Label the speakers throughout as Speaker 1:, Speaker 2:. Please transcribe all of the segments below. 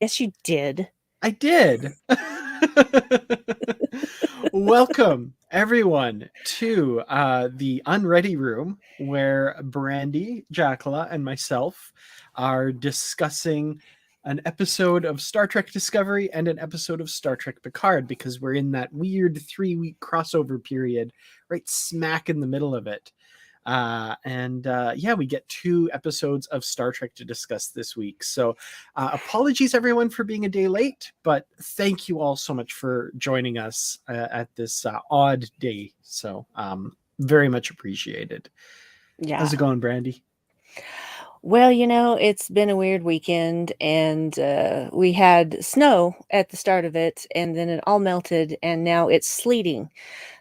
Speaker 1: Yes, you did.
Speaker 2: I did. Welcome, everyone, to the Unready room where Brandi, Jackola, and myself are discussing an episode of Star Trek Discovery and an episode of Star Trek Picard because we're in that weird 3-week crossover period, right smack in the middle of it. We get 2 episodes of Star Trek to discuss this week. So apologies, everyone, for being a day late, but thank you all so much for joining us at this odd day. So very much appreciated.
Speaker 1: Yeah.
Speaker 2: How's it going, Brandi?
Speaker 1: Well, it's been a weird weekend, and we had snow at the start of it, and then it all melted, and now it's sleeting.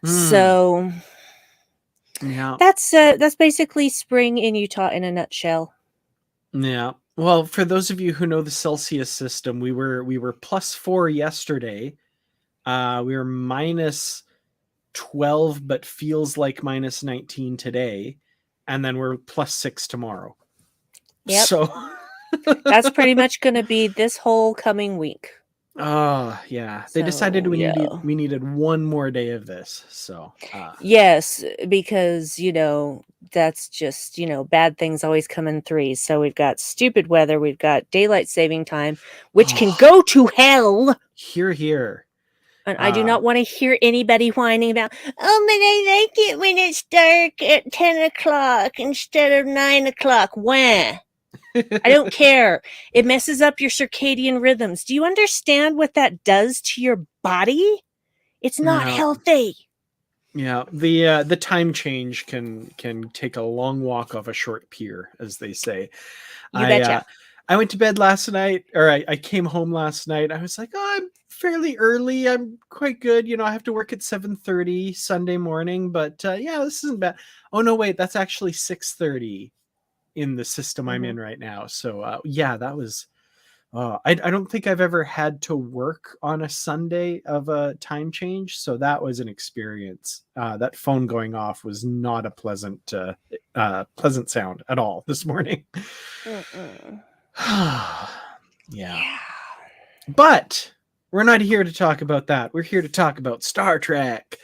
Speaker 1: So
Speaker 2: Yeah.
Speaker 1: that's basically spring in Utah in a nutshell.
Speaker 2: Yeah. Well, for those of you who know the Celsius system, we were +4 yesterday. We were -12, but feels like -19 today, and then we're +6 tomorrow.
Speaker 1: Yep.
Speaker 2: So
Speaker 1: That's pretty much going to be this whole coming week.
Speaker 2: Oh yeah, they decided we needed one more day of this. So
Speaker 1: yes, because that's just bad things always come in threes. So we've got stupid weather, we've got daylight saving time, which can go to hell.
Speaker 2: Hear, hear.
Speaker 1: And I do not want to hear anybody whining about, oh, but I like it when it's dark at 10 o'clock instead of 9 o'clock. Wah. I don't care. It messes up your circadian rhythms. Do you understand what that does to your body? It's not healthy.
Speaker 2: Yeah, the time change can take a long walk off a short pier, as they say.
Speaker 1: You betcha.
Speaker 2: I went to bed last night, or I came home last night. I was like, oh, I'm fairly early. I'm quite good. I have to work at 7:30 Sunday morning, but this isn't bad. Oh no, wait, that's actually 6:30 in the system I'm in right now. So that was. I don't think I've ever had to work on a Sunday of a time change, so that was an experience. That phone going off was not a pleasant sound at all this morning. Yeah. But we're not here to talk about that. We're here to talk about Star Trek.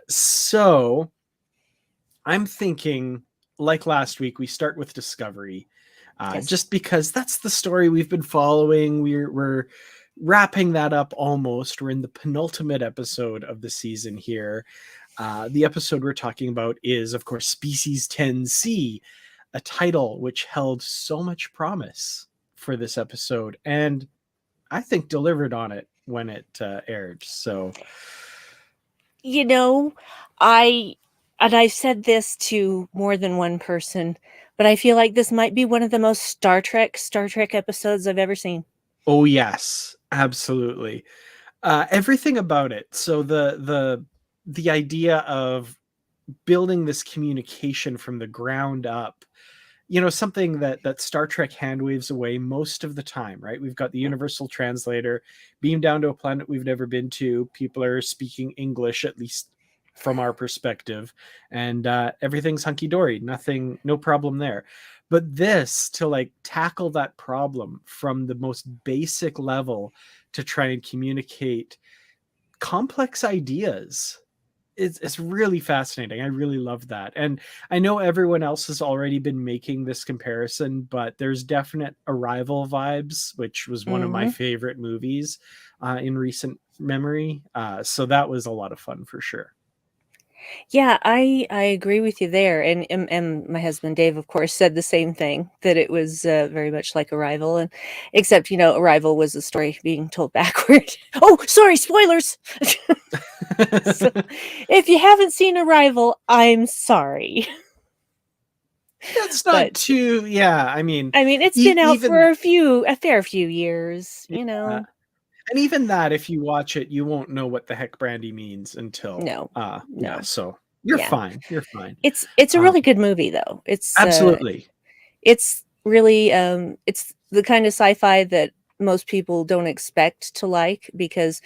Speaker 2: So I'm thinking, like last week, we start with Discovery. Yes. Just because that's the story we've been following. We're wrapping that up almost. We're in the penultimate episode of the season here. The episode we're talking about is, of course, Species TenC, a title which held so much promise for this episode, and I think delivered on it when it aired. So,
Speaker 1: I've said this to more than one person, but I feel like this might be one of the most Star Trek episodes I've ever seen.
Speaker 2: Oh yes, absolutely. Everything about it. So the idea of building this communication from the ground up, something that Star Trek handwaves away most of the time, right? We've got the universal translator beamed down to a planet we've never been to. People are speaking English, at least from our perspective, and everything's hunky-dory. No problem there. But this, to tackle that problem from the most basic level to try and communicate complex ideas, it's really fascinating. I really love that. And I know everyone else has already been making this comparison, but there's definite Arrival vibes, which was one of my favorite movies in recent memory. So that was a lot of fun for sure.
Speaker 1: Yeah, I agree with you there. And my husband Dave, of course, said the same thing, that it was very much like Arrival, and except Arrival was a story being told backward. Oh, sorry, spoilers. So, if you haven't seen Arrival, I'm sorry.
Speaker 2: That's not too. Yeah, I mean,
Speaker 1: it's been out for a fair few years,
Speaker 2: And even that, if you watch it, you won't know what the heck Brandi means until
Speaker 1: no.
Speaker 2: Yeah, so you're fine. You're fine.
Speaker 1: It's a really good movie, though. It's
Speaker 2: absolutely.
Speaker 1: It's really it's the kind of sci-fi that most people don't expect to like, because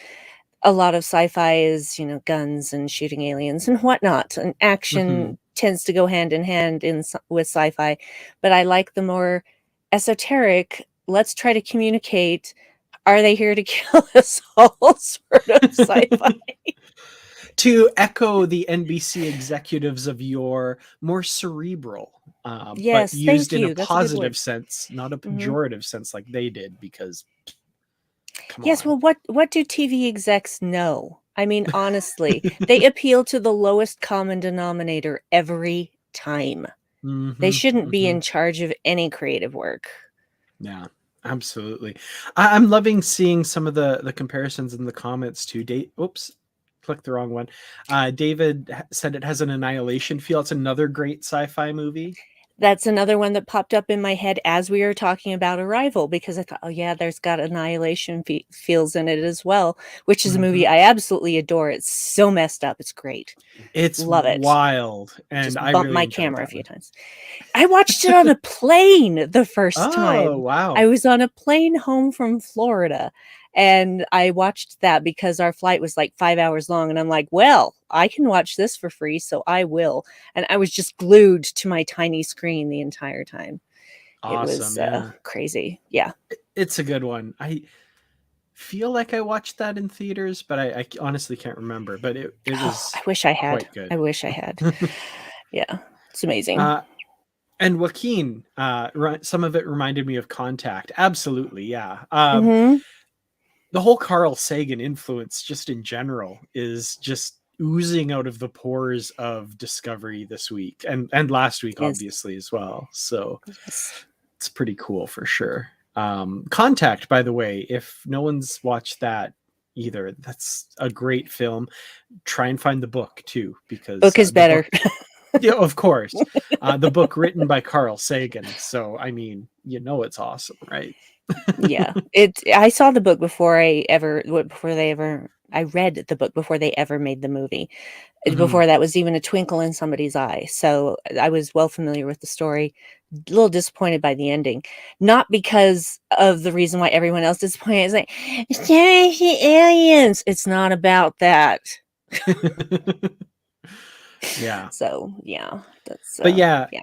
Speaker 1: a lot of sci-fi is guns and shooting aliens and whatnot, and action tends to go hand in hand with sci-fi. But I like the more esoteric let's try to communicate. Are they here to kill us all? Sort of sci-fi.
Speaker 2: To echo the NBC executives of yore, more cerebral, but
Speaker 1: Yes,
Speaker 2: used
Speaker 1: thank
Speaker 2: in a
Speaker 1: you. That's a good word.
Speaker 2: positive sense, not a
Speaker 1: Hmm.
Speaker 2: pejorative sense like they did, because come
Speaker 1: Yes,
Speaker 2: on.
Speaker 1: well, what do TV execs know? I mean, honestly, they appeal to the lowest common denominator every time. They
Speaker 2: Mhm,
Speaker 1: shouldn't be
Speaker 2: mhm.
Speaker 1: in charge of any creative work.
Speaker 2: Yeah, absolutely. I'm loving seeing some of the comparisons in the comments to date. Oops, clicked the wrong one. David said it has an annihilation feel. It's another great sci-fi movie.
Speaker 1: That's another one that popped up in my head as we were talking about Arrival, because I thought, oh yeah, there's got Annihilation feels in it as well, which is a movie
Speaker 2: Mhm.
Speaker 1: I absolutely adore. It's so messed up. It's great.
Speaker 2: It's
Speaker 1: Love it.
Speaker 2: wild, and
Speaker 1: Just
Speaker 2: I
Speaker 1: bumped
Speaker 2: really
Speaker 1: my
Speaker 2: enjoyed
Speaker 1: camera a
Speaker 2: that
Speaker 1: few
Speaker 2: one.
Speaker 1: times. I watched it on a plane the first
Speaker 2: Oh,
Speaker 1: time. I
Speaker 2: wow.
Speaker 1: was on a plane home from Florida, and I watched that because our flight was like 5 hours long, and I'm like, "Well, I can watch this for free, so I will." And I was just glued to my tiny screen the entire time. It
Speaker 2: Awesome,
Speaker 1: was,
Speaker 2: yeah.
Speaker 1: crazy. Yeah.
Speaker 2: It's a good one. I feel like I watched that in theaters, but I honestly can't remember, but it
Speaker 1: Oh, I
Speaker 2: was
Speaker 1: wish I had.
Speaker 2: quite good.
Speaker 1: I wish I had. Yeah. It's amazing.
Speaker 2: Uh, and Joaquin, some of it reminded me of Contact. Absolutely, yeah.
Speaker 1: Mhm.
Speaker 2: The whole Carl Sagan influence, just in general, is just oozing out of the pores of Discovery this week, and last week,
Speaker 1: Yes.
Speaker 2: obviously, as well. So
Speaker 1: Yes.
Speaker 2: it's pretty cool for sure. Contact, by the way, if no one's watched that either, that's a great film. Try and find the book too, because
Speaker 1: Book is
Speaker 2: the
Speaker 1: better.
Speaker 2: book, yeah, of course, the book written by Carl Sagan. So I mean, it's awesome, right?
Speaker 1: Yeah. I saw the book before I read the book before they ever made the movie.
Speaker 2: Mhm.
Speaker 1: Before that was even a twinkle in somebody's eye. So I was well familiar with the story. A little disappointed by the ending. Not because of the reason why everyone else is disappointed. It's like, "It's aliens." It's not about that.
Speaker 2: Yeah,
Speaker 1: So yeah, that's
Speaker 2: but yeah.
Speaker 1: yeah.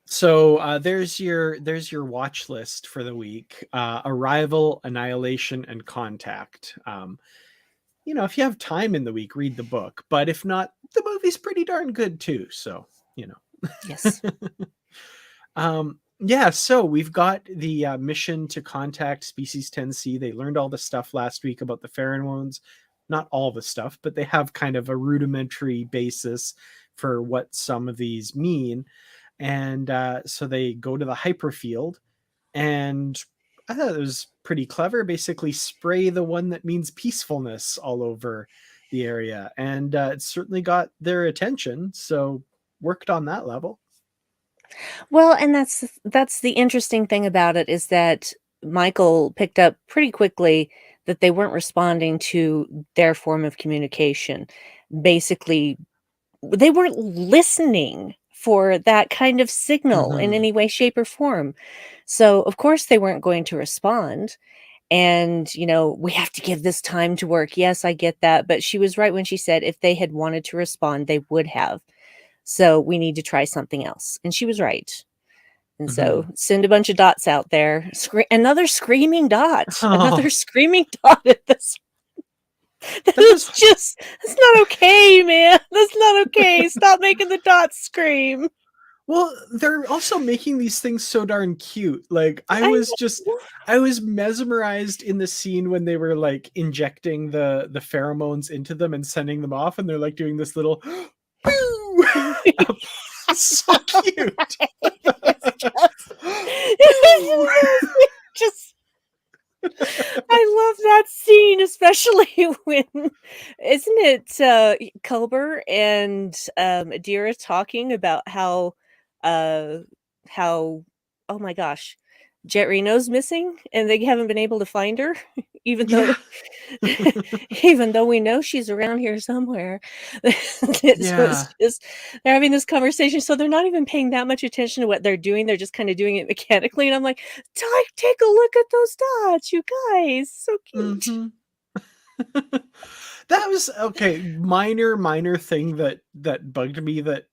Speaker 2: So there's your watch list for the week: Arrival, Annihilation, and Contact. If you have time in the week, read the book. But if not, the movie's pretty darn good too. So you know.
Speaker 1: Yes.
Speaker 2: Yeah, so we've got the mission to contact species 10C. They learned all the stuff last week about the pheromones. Not all the stuff, but they have kind of a rudimentary basis for what some of these mean. And so they go to the hyperfield, and I thought it was pretty clever. Basically, spray the one that means peacefulness all over the area. And it certainly got their attention. So worked on that level.
Speaker 1: Well, and that's the interesting thing about it, is that Michael picked up pretty quickly that they weren't responding to their form of communication. Basically, they weren't listening for that kind of signal in
Speaker 2: Mm-hmm.
Speaker 1: any way, shape, or form. So, of course, they weren't going to respond. And, we have to give this time to work. Yes, I get that. But she was right when she said if they had wanted to respond, they would have. So we need to try something else. And she was right. And
Speaker 2: Mm-hmm.
Speaker 1: so send a bunch of dots out there. Another screaming dot. Another
Speaker 2: Oh,
Speaker 1: screaming dot at this. That
Speaker 2: that
Speaker 1: is
Speaker 2: was
Speaker 1: just, that's not okay, man. That's not okay. Stop making the dots scream.
Speaker 2: well. They're also making these things so darn cute. Like
Speaker 1: I
Speaker 2: I was mesmerized in the scene when they were like injecting the pheromones into them and sending them off, and they're like doing this little boo. So cute.
Speaker 1: it's just,
Speaker 2: Boo.
Speaker 1: it's just I love that scene, especially when, isn't it Culber and Adira talking about uh how, oh my gosh, Jet Reno's missing and they haven't been able to find her, even though
Speaker 2: Yeah.
Speaker 1: even though we know she's around here somewhere. So
Speaker 2: Yeah.
Speaker 1: it's just, they're having this conversation, so they're not even paying that much attention to what they're doing. They're just kind of doing it mechanically, and I'm like, take a look at those dots, you guys, so cute.
Speaker 2: Mhm. That was okay. Minor thing that bugged me, that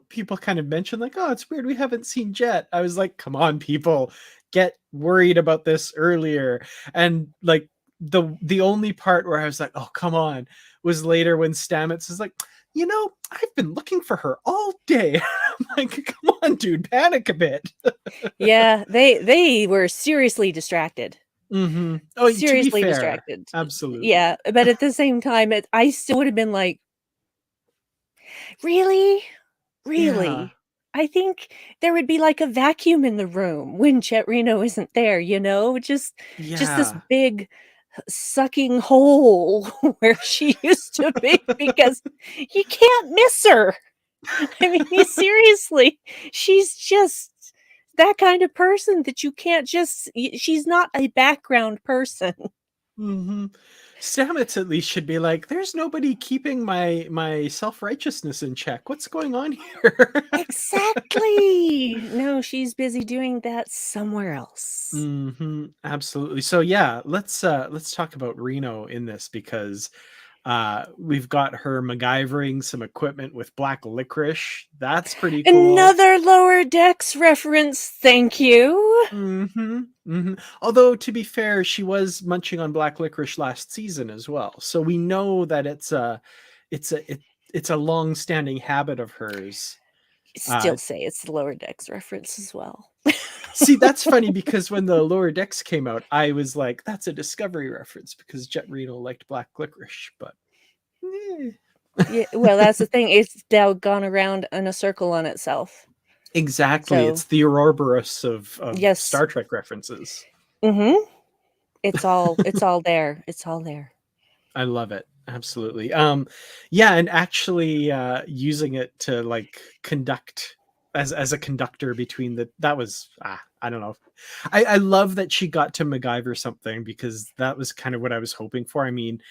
Speaker 2: people kind of mentioned like, oh, it's weird we haven't seen Jet. I was like, come on, people, get worried about this earlier. And like the only part where I was like, oh, come on, was later when Stamets is like, I've been looking for her all day. I'm like, come on, dude, panic a bit.
Speaker 1: Yeah, they were seriously distracted.
Speaker 2: Mm-hmm. Oh, to be
Speaker 1: Seriously
Speaker 2: fair,
Speaker 1: distracted.
Speaker 2: absolutely.
Speaker 1: Yeah, but at the same time, I still would have been like, really?
Speaker 2: Yeah.
Speaker 1: Really? I think there would be like a vacuum in the room when Chet Reno isn't there, just this
Speaker 2: Yeah.
Speaker 1: big sucking hole where she used to be because you can't miss her. I mean, seriously, she's just that kind of person that you can't she's not a background person.
Speaker 2: Mm-hmm. Stamets at least should be like, there's nobody keeping my self-righteousness in check. What's going on here?
Speaker 1: Exactly. No, she's busy doing that somewhere else.
Speaker 2: Mm-hmm. Absolutely. So yeah, let's talk about Reno in this, because we've got her MacGyvering some equipment with black licorice. That's pretty cool.
Speaker 1: Another Lower Decks reference, thank you.
Speaker 2: Mm-hmm. Mm-hmm. Although to be fair, she was munching on black licorice last season as well, so we know that it's a long-standing habit of hers.
Speaker 1: Still say it's the Lower Decks reference as well.
Speaker 2: See, that's funny, because when the Lower Decks came out, I was like, that's a Discovery reference because Jet Reno liked black licorice, but eh.
Speaker 1: Yeah, well, that's the thing. It's now gone around in a circle on itself.
Speaker 2: Exactly.
Speaker 1: So,
Speaker 2: It's the Ouroboros of
Speaker 1: yes.
Speaker 2: Star Trek references.
Speaker 1: Mm-hmm. It's all there. It's all there.
Speaker 2: I love it. Absolutely. Yeah, and actually using it to like conduct as a conductor between that was I don't know. I love that she got to MacGyver something, because that was kind of what I was hoping for. I mean,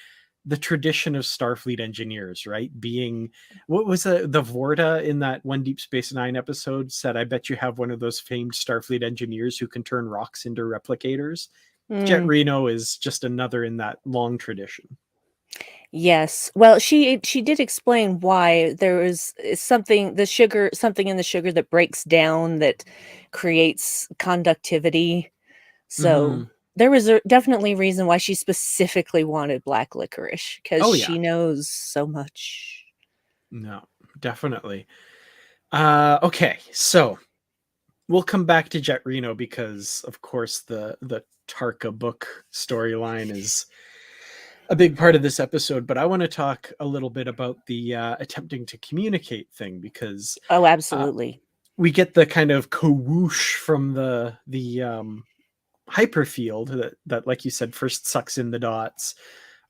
Speaker 2: the tradition of Starfleet engineers, right? Being, what was the Vorta in that one Deep Space Nine episode said, I bet you have one of those famed Starfleet engineers who can turn rocks into replicators. Jet
Speaker 1: Mm.
Speaker 2: Reno is just another in that long tradition.
Speaker 1: Yes. Well, she did explain why there is something something in the sugar that breaks down that creates conductivity. So
Speaker 2: Mm-hmm.
Speaker 1: there was definitely a reason why she specifically wanted black licorice, because
Speaker 2: Oh yeah,
Speaker 1: she knows so much.
Speaker 2: no, definitely. Okay, so we'll come back to Jet Reno, because of course the Tarka book storyline is a big part of this episode, but I want to talk a little bit about the attempting to communicate thing, because
Speaker 1: Oh,
Speaker 2: uh,
Speaker 1: absolutely.
Speaker 2: we get the kind of whoosh from the hyperfield that, like you said, first sucks in the dots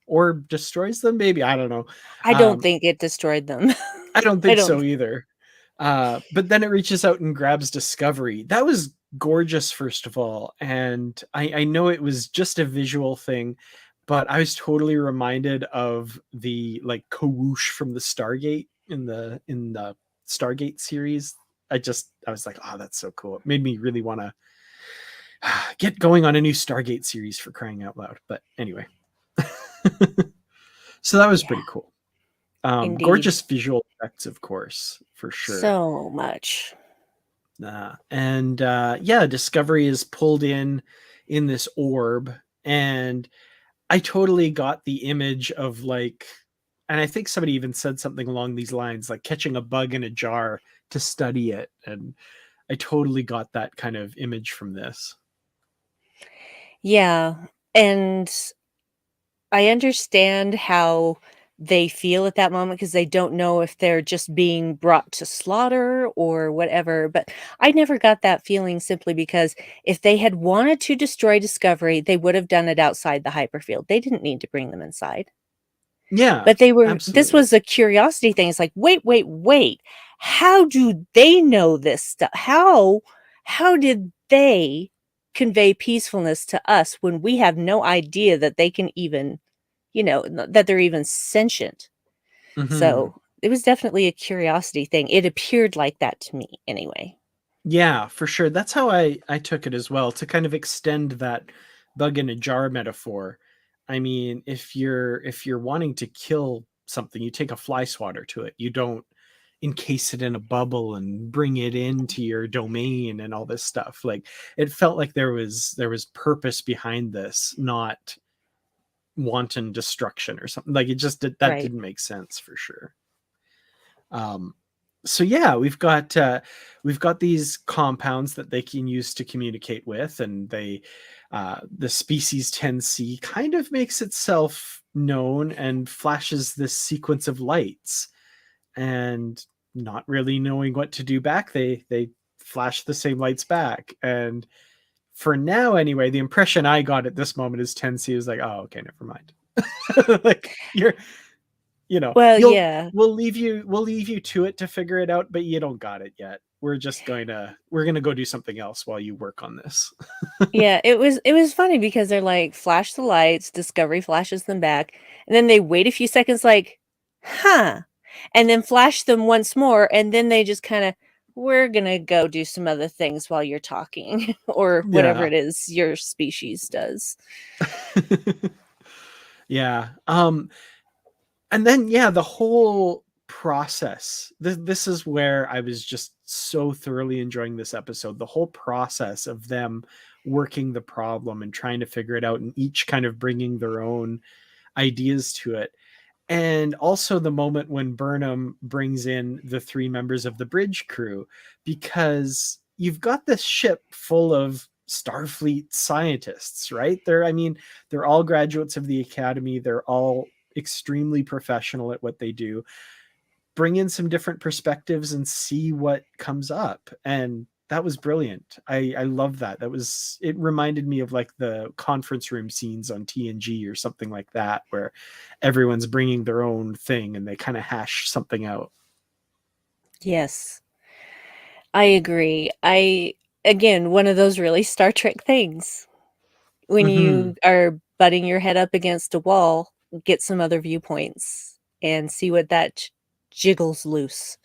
Speaker 2: or destroys them. Maybe, I don't know.
Speaker 1: I don't think it destroyed them.
Speaker 2: I don't
Speaker 1: I
Speaker 2: think
Speaker 1: don't.
Speaker 2: so either. But then it reaches out and grabs Discovery. That was gorgeous, first of all, and I know it was just a visual thing, but I was totally reminded of the like whoosh from the Stargate in the Stargate series. I was like, oh, that's so cool. It made me really want to get going on a new Stargate series, for crying out loud. But anyway, so that was
Speaker 1: Yeah,
Speaker 2: pretty cool.
Speaker 1: indeed.
Speaker 2: Gorgeous visual effects, of course, for sure.
Speaker 1: So much.
Speaker 2: And yeah, Discovery is pulled in this orb, and I totally got the image of like, and I think somebody even said something along these lines, like catching a bug in a jar to study it, and I totally got that kind of image from this.
Speaker 1: Yeah, and I understand how they feel at that moment because they don't know if they're just being brought to slaughter or whatever, but I never got that feeling, simply because if they had wanted to destroy Discovery, they would have done it outside the hyperfield. They didn't need to bring them inside.
Speaker 2: Yeah,
Speaker 1: But this
Speaker 2: absolutely.
Speaker 1: was a curiosity thing. It's like, wait, wait, wait. How do they know this stuff? How did they convey peacefulness to us when we have no idea that they can even, that they're even sentient?
Speaker 2: Hmm.
Speaker 1: So it was definitely a curiosity thing. It appeared like that to me anyway.
Speaker 2: Yeah, for sure. That's how I took it as well, to kind of extend that bug in a jar metaphor. I mean, if you're wanting to kill something, you take a fly swatter to it. You don't encase it in a bubble and bring it into your domain and all this stuff. Like, it felt like there was purpose behind this, not wanton destruction or something. Like, it just that
Speaker 1: Right.
Speaker 2: didn't make sense for sure. So yeah, we've got these compounds that they can use to communicate with, and the species TenC kind of makes itself known and flashes this sequence of lights, and not really knowing what to do back, they flash the same lights back. And for now anyway, the impression I got at this moment is TenC is like, oh, okay, never mind. Like, you're,
Speaker 1: Well, yeah.
Speaker 2: we'll leave you to it to figure it out, but you don't got it yet. We're gonna go do something else while you work on this.
Speaker 1: Yeah, it was funny because they're like, flash the lights, Discovery flashes them back, and then they wait a few seconds like, huh, and then flash them once more, and then they just kind of, we're gonna go do some other things while you're talking, or whatever
Speaker 2: Yeah.
Speaker 1: it is your species does.
Speaker 2: Yeah. And then yeah, the whole process. This is where I was just so thoroughly enjoying this episode. The whole process of them working the problem and trying to figure it out, and each kind of bringing their own ideas to it. And also the moment when Burnham brings in the 3 members of the bridge crew, because you've got this ship full of Starfleet scientists, right? They're all graduates of the academy. They're all extremely professional at what they do. Bring in some different perspectives and see what comes up. And that was brilliant. I love that. It reminded me of like the conference room scenes on TNG or something like that, where everyone's bringing their own thing and they kind of hash something out.
Speaker 1: Yes, I agree. Again, one of those really Star Trek things. When
Speaker 2: Mm-hmm.
Speaker 1: you are butting your head up against a wall, get some other viewpoints and see what that jiggles loose.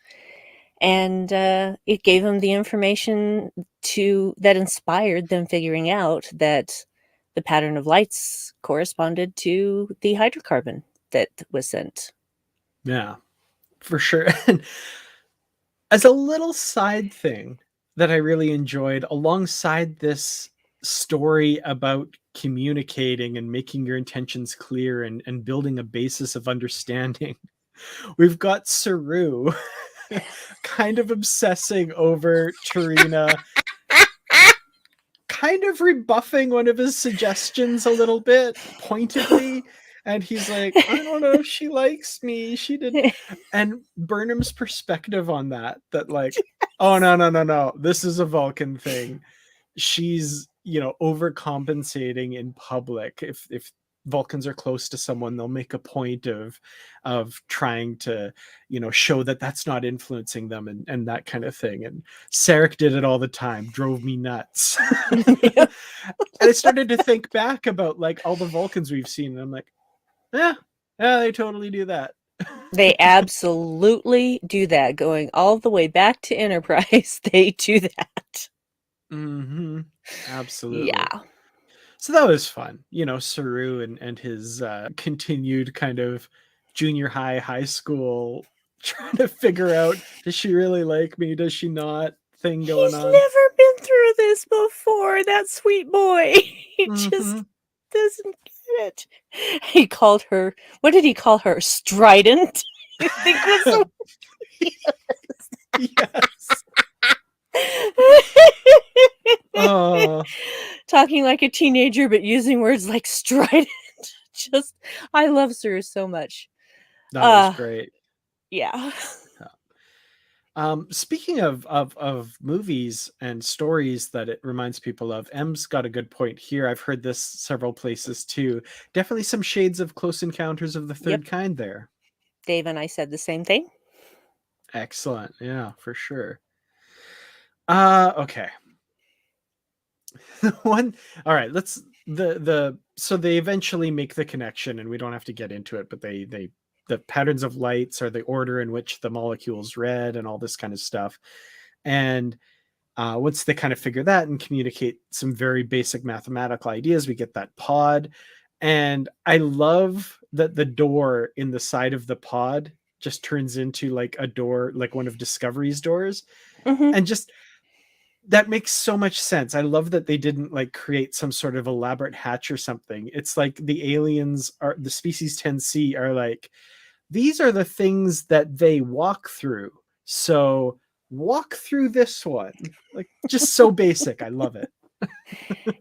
Speaker 1: And it gave them the information that inspired them figuring out that the pattern of lights corresponded to the hydrocarbon that was sent.
Speaker 2: Yeah, for sure. And as a little side thing that I really enjoyed alongside this story about communicating and making your intentions clear, and building a basis of understanding, we've got Saru kind of obsessing over Tarina, kind of rebuffing one of his suggestions a little bit pointedly. And he's like, I don't know if she likes me. She did. And Burnham's perspective on that like, oh, no. This is a Vulcan thing. She's, overcompensating in public. If Vulcans are close to someone, they'll make a point of trying to, show that that's not influencing them, and that kind of thing. And Sarek did it all the time, drove me nuts. And I started to think back about like all the Vulcans we've seen, and I'm like, yeah, they totally do that.
Speaker 1: They absolutely do that. Going all the way back to Enterprise, they do that.
Speaker 2: Mm-hmm. Absolutely.
Speaker 1: Yeah.
Speaker 2: So that was fun. Saru and his continued kind of junior high school trying to figure out, does she really like me? Does she not? Thing going
Speaker 1: He's
Speaker 2: on.
Speaker 1: never been through this before, that sweet boy. He
Speaker 2: Mm-hmm.
Speaker 1: just doesn't get it. He called her, what did he call her? Strident? I think was the
Speaker 2: Yes. Oh,
Speaker 1: talking like a teenager, but using words like strident. Just, I love Sir so much.
Speaker 2: that was great.
Speaker 1: Yeah.
Speaker 2: Speaking of movies and stories that it reminds people of, M's got a good point here. I've heard this several places too. Definitely some shades of Close Encounters of the Third
Speaker 1: Yep.
Speaker 2: Kind there.
Speaker 1: Dave and I said the same thing.
Speaker 2: Excellent. Yeah, for sure. Okay. One. All right. Let's so they eventually make the connection, and we don't have to get into it, but the patterns of lights are the order in which the molecules read and all this kind of stuff. And once they kind of figure that and communicate some very basic mathematical ideas, we get that pod. And I love that the door in the side of the pod just turns into like a door, like one of Discovery's doors.
Speaker 1: Mhm.
Speaker 2: And just that makes so much sense. I love that they didn't like create some sort of elaborate hatch or something. It's like the aliens are, the species TenC are like, these are the things that they walk through. So walk through this one. Like, just so basic. I love it.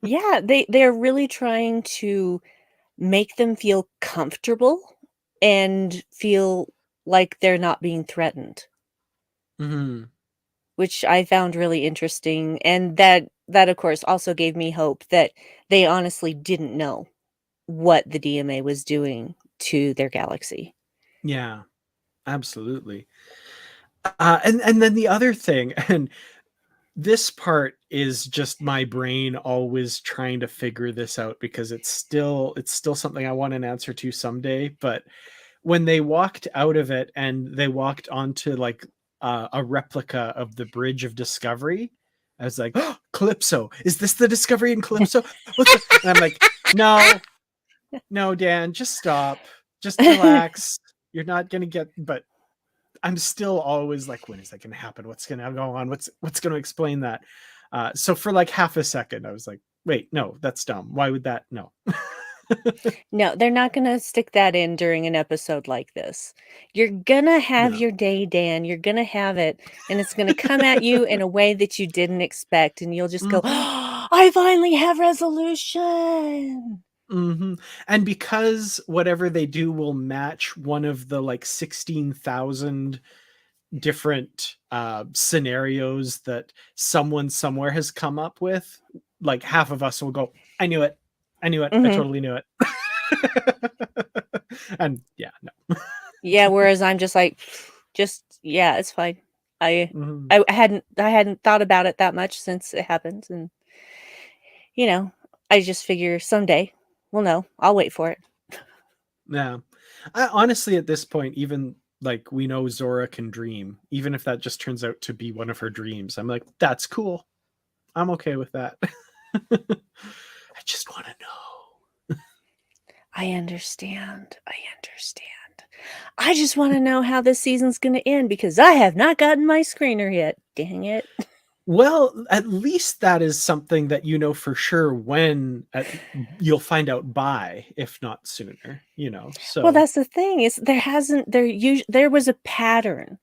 Speaker 1: Yeah, they're really trying to make them feel comfortable and feel like they're not being threatened,
Speaker 2: Mm-hmm.
Speaker 1: which I found really interesting, and that of course also gave me hope that they honestly didn't know what the DMA was doing to their galaxy.
Speaker 2: Yeah, absolutely. And then the other thing, and this part is just my brain always trying to figure this out because it's still something I want an answer to someday. But when they walked out of it and they walked onto like a replica of the Bridge of Discovery, I was like, oh, Calypso, is this the Discovery in Calypso? What's the? And I'm like, no, no, Dan, just stop, just relax. You're not gonna get, but I'm still always like, when is that going to happen? What's going to go on? What's going to explain that? So for like half a second, I was like, wait, no, that's dumb. Why would that? No.
Speaker 1: No, they're not gonna stick that in during an episode like this. You're gonna have
Speaker 2: No.
Speaker 1: your day, Dan. You're gonna have it, and it's gonna come at you in a way that you didn't expect, and you'll just go,
Speaker 2: Mm-hmm.
Speaker 1: oh, I finally have resolution.
Speaker 2: Mm-hmm. And because whatever they do will match one of the like 16,000 different scenarios that someone somewhere has come up with, like half of us will go, I knew it. I knew it. I
Speaker 1: Mhm.
Speaker 2: totally knew it. And yeah, no.
Speaker 1: Yeah, whereas I'm just like, just yeah, it's fine. I
Speaker 2: Mhm.
Speaker 1: I hadn't thought about it that much since it happened, and you know, I just figure someday we'll know. I'll wait for it.
Speaker 2: Yeah. I honestly, at this point, even like we know Zora can dream, even if that just turns out to be one of her dreams, I'm like, that's cool. I'm okay with that. I just want to know.
Speaker 1: I understand. I understand. I just want to know how this season's going to end because I have not gotten my screener yet. Dang it.
Speaker 2: Well, at least that is something that you know for sure when you'll find out by, if not sooner, you know.
Speaker 1: Well,
Speaker 2: So,
Speaker 1: that's the thing is there was a pattern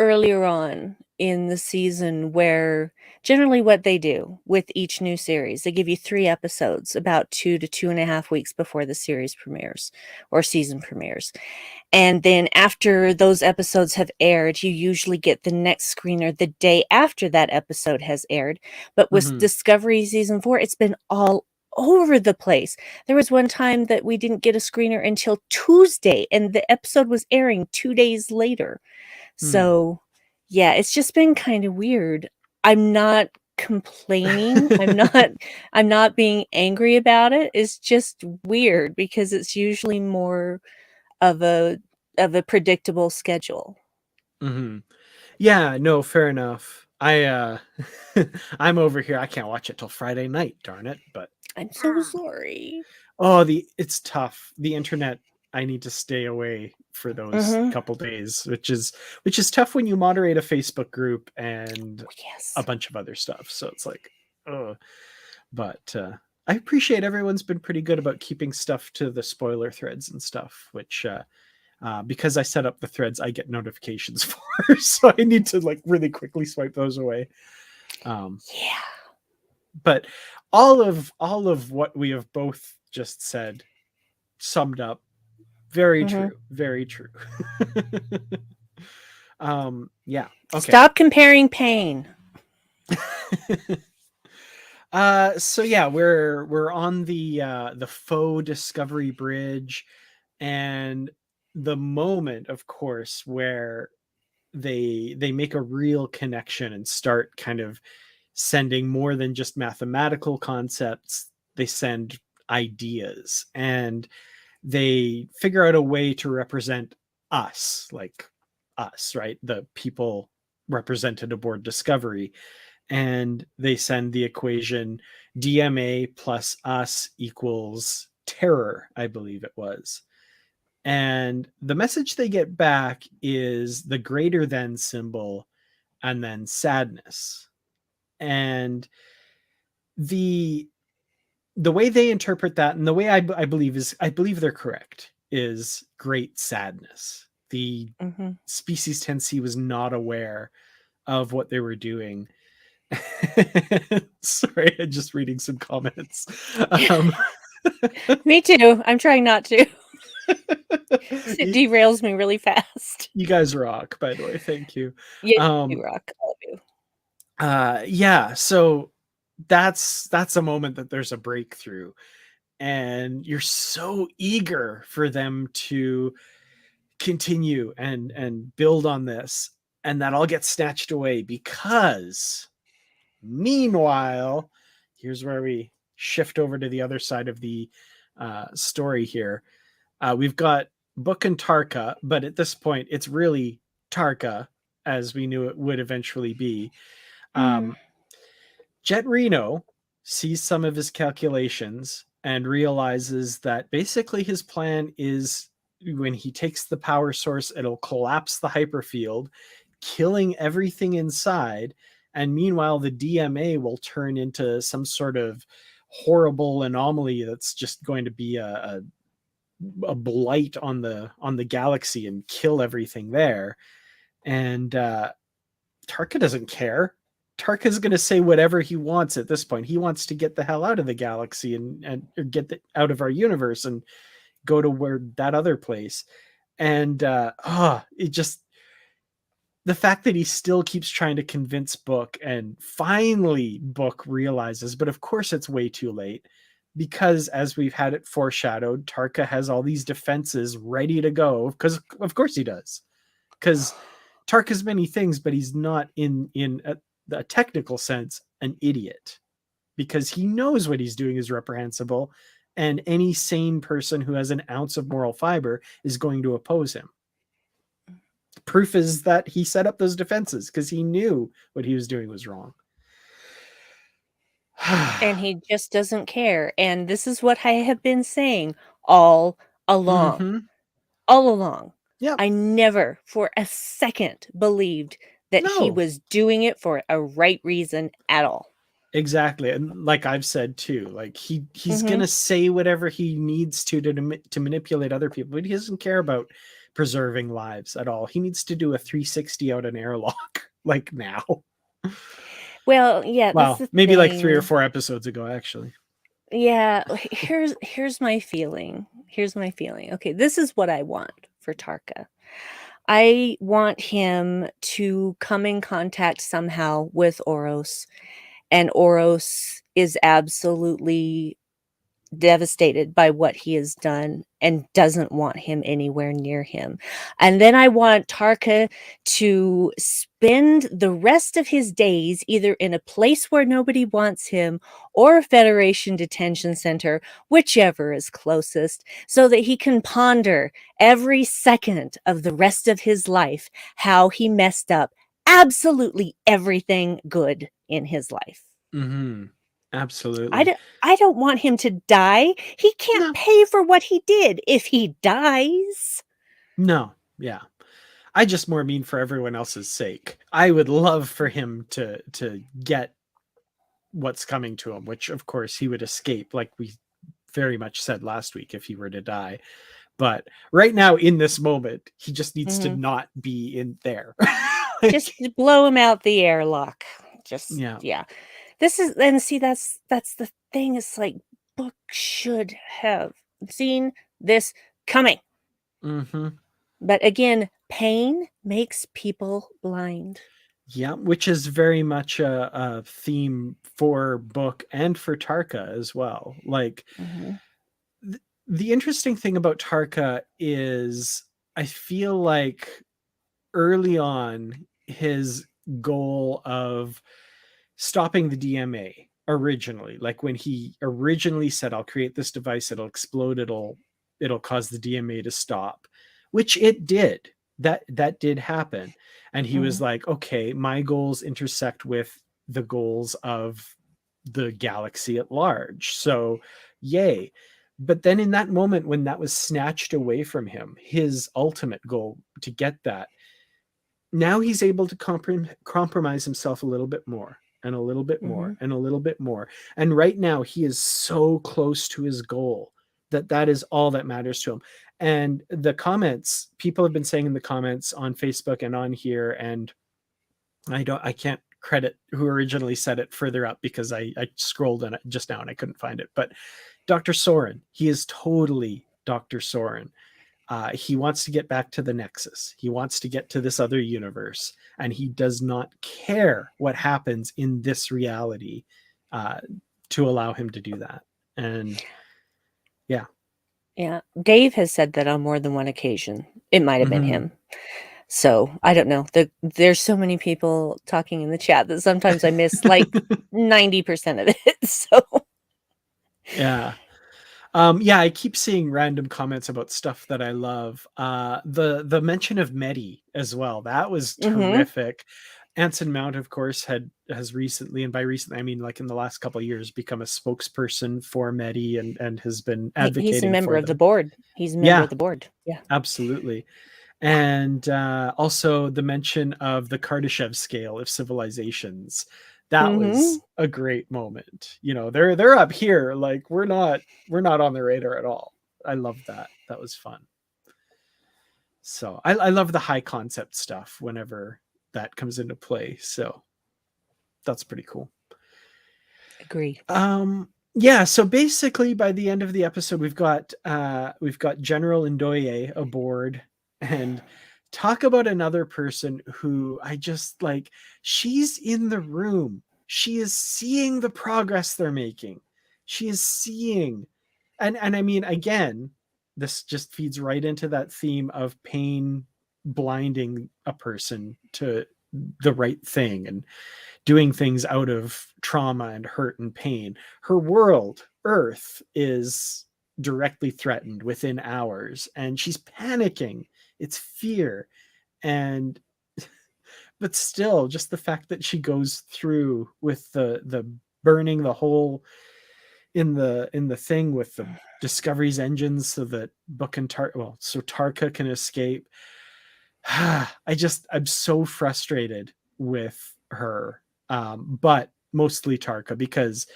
Speaker 1: earlier on in the season where generally what they do with each new series, they give you 3 episodes about 2 to 2.5 weeks before the series premieres or season premieres. And then after those episodes have aired, you usually get the next screener the day after that episode has aired. But with
Speaker 2: mhm.
Speaker 1: Discovery season 4, it's been all over the place. There was one time that we didn't get a screener until Tuesday, and the episode was airing 2 days later.
Speaker 2: Hmm.
Speaker 1: So, yeah, it's just been kind of weird. I'm not complaining. I'm not being angry about it. It's just weird because it's usually more of a predictable schedule.
Speaker 2: Mhm. Yeah, no, fair enough. I'm over here. I can't watch it till Friday night, darn it. But
Speaker 1: I'm so sorry.
Speaker 2: oh, the it's tough. The internet, I need to stay away for those
Speaker 1: Mhm.
Speaker 2: couple days, which is tough when you moderate a Facebook group and
Speaker 1: Oh,
Speaker 2: a
Speaker 1: yes.
Speaker 2: bunch of other stuff. So it's like, oh, but I appreciate everyone's been pretty good about keeping stuff to the spoiler threads and stuff, which because I set up the threads, I get notifications for, so I need to like really quickly swipe those away. Um,
Speaker 1: Yeah.
Speaker 2: but all of what we have both just said summed up, very
Speaker 1: Mhm.
Speaker 2: true, very true. Yeah, okay.
Speaker 1: Stop comparing pain.
Speaker 2: So yeah, we're on the faux Discovery Bridge, and the moment, of course, where they make a real connection and start kind of sending more than just mathematical concepts. They send ideas, and they figure out a way to represent us, like us, right? The people represented aboard Discovery. And they send the equation DMA plus us equals terror, I believe it was. And the message they get back is the greater than symbol and then sadness. And the way they interpret that, and the way I believe they're correct, is great sadness. The
Speaker 1: Mm-hmm.
Speaker 2: species TenC was not aware of what they were doing. Sorry, I'm just reading some comments.
Speaker 1: Me too. I'm trying not to. It derails me really fast.
Speaker 2: You guys rock, by the way. Thank you.
Speaker 1: Yeah, you rock. I love you.
Speaker 2: Yeah, so that's a moment that there's a breakthrough, and you're so eager for them to continue and build on this, and that all gets snatched away because meanwhile, here's where we shift over to the other side of the story here. We've got Book and Tarka, but at this point it's really Tarka, as we knew it would eventually be. Jet Reno sees some of his calculations and realizes that basically his plan is, when he takes the power source, it'll collapse the hyperfield, killing everything inside. And meanwhile, the DMA will turn into some sort of horrible anomaly that's just going to be a blight on the galaxy and kill everything there. And Tarka doesn't care. Tarka's going to say whatever he wants at this point. He wants to get the hell out of the galaxy and get out of our universe and go to where that other place. And it just, the fact that he still keeps trying to convince Book, and finally Book realizes, but of course it's way too late, because as we've had it foreshadowed, Tarka has all these defenses ready to go, because of course he does. Because Tarka's many things, but he's not in a technical sense an idiot, because he knows what he's doing is reprehensible, and any sane person who has an ounce of moral fiber is going to oppose him. Proof is that he set up those defenses because he knew what he was doing was wrong.
Speaker 1: And he just doesn't care. And this is what I have been saying all along.
Speaker 2: Mm-hmm.
Speaker 1: All along.
Speaker 2: Yep.
Speaker 1: I never for a second believed that he was doing it for a right reason at all.
Speaker 2: Exactly. And like I've said too, like he's going to say whatever he needs to manipulate other people, but he doesn't care about preserving lives at all. He needs to do a 360 out an airlock like now.
Speaker 1: Well, yeah,
Speaker 2: well,
Speaker 1: that's the
Speaker 2: maybe
Speaker 1: thing.
Speaker 2: like 3 or 4 episodes ago, actually.
Speaker 1: Yeah, here's my feeling. Here's my feeling. Okay, this is what I want for Tarka. I want him to come in contact somehow with Oros, and Oros is absolutely devastated by what he has done and doesn't want him anywhere near him. And then I want Tarka to spend the rest of his days either in a place where nobody wants him or a Federation detention center, whichever is closest, so that he can ponder every second of the rest of his life how he messed up absolutely everything good in his life.
Speaker 2: Mm-hmm. Absolutely.
Speaker 1: I don't want him to die. He can't pay for what he did if he dies.
Speaker 2: No, yeah. I just more mean for everyone else's sake. I would love for him to get what's coming to him, which of course he would escape, like we very much said last week, if he were to die. But right now, in this moment, he just needs to not be in there.
Speaker 1: Just blow him out the airlock. Just yeah. This is, and see, that's the thing. It's like, Book should have seen this coming.
Speaker 2: Mm-hmm.
Speaker 1: But again, pain makes people blind.
Speaker 2: Yeah, which is very much a theme for Book and for Tarka as well. Like, the interesting thing about Tarka is, I feel like early on, his goal of stopping the DMA originally, like when he originally said, I'll create this device, it'll explode, it'll cause the DMA to stop, which it did. That did happen. And he was like, okay, my goals intersect with the goals of the galaxy at large. So yay. But then in that moment when that was snatched away from him, his ultimate goal to get that, now he's able to compromise himself a little bit more and a little bit more and a little bit more. And right now he is so close to his goal that that is all that matters to him. And the comments, people have been saying in the comments on Facebook and on here, and I can't credit who originally said it further up because I scrolled on it just now and I couldn't find it. But Dr. Soren, he is totally Dr. Soren. He wants to get back to the Nexus. He wants to get to this other universe, and he does not care what happens in this reality to allow him to do that. And yeah.
Speaker 1: Yeah. Dave has said that on more than one occasion. It might have been him. So I don't know. There's so many people talking in the chat that sometimes I miss like 90% of it. So
Speaker 2: yeah. I keep seeing random comments about stuff that I love. The mention of Medi as well. That was terrific. Anson Mount, of course, has recently, and by recently I mean like in the last couple of years, become a spokesperson for Medi and has been advocating.
Speaker 1: He's a member
Speaker 2: for
Speaker 1: of
Speaker 2: them.
Speaker 1: the board. He's a member of the board. Yeah,
Speaker 2: absolutely. And also the mention of the Kardashev scale of civilizations. That was a great moment. You know, they're up here, like we're not on the radar at all. I love that. That was fun. So I love the high concept stuff whenever that comes into play. So that's pretty cool.
Speaker 1: Agree.
Speaker 2: Yeah, so basically by the end of the episode we've got General Ndoye aboard, and talk about another person who I just like. She's in the room. She is seeing the progress they're making. She is seeing, and I mean, again, this just feeds right into that theme of pain blinding a person to the right thing and doing things out of trauma and hurt and pain. Her world, Earth, is directly threatened within hours, and she's panicking. It's fear. And but still, just the fact that she goes through with the burning the hole in the thing with the Discovery's engines so that Book and Tarka can escape. I'm so frustrated with her, but mostly Tarka, because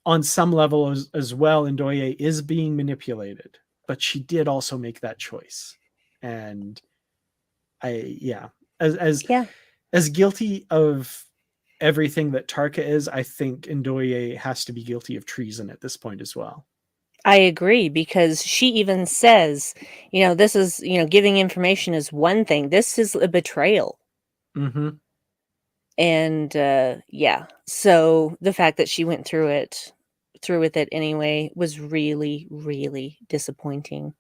Speaker 2: on some level as well, Ndoye is being manipulated, but she did also make that choice. And as guilty of everything that Tarka is, I think Ndoye has to be guilty of treason at this point as well.
Speaker 1: I agree, because she even says, this is, giving information is one thing. This is a betrayal. And so the fact that she went through with it anyway was really, really disappointing.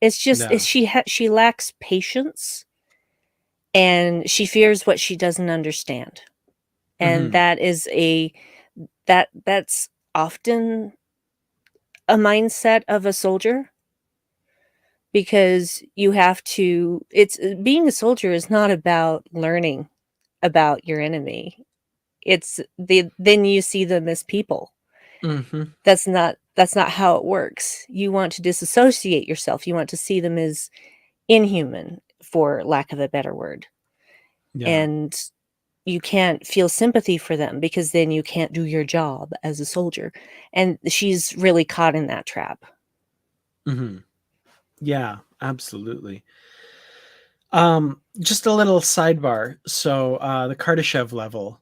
Speaker 1: It's just she lacks patience, and she fears what she doesn't understand. And that is that's often a mindset of a soldier, because you have to, being a soldier is not about learning about your enemy. It's then you see them as people. That's not how it works. You want to disassociate yourself. You want to see them as inhuman, for lack of a better word. And you can't feel sympathy for them, because then you can't do your job as a soldier. And she's really caught in that trap.
Speaker 2: Yeah, absolutely. Just a little sidebar. So the Kardashev level,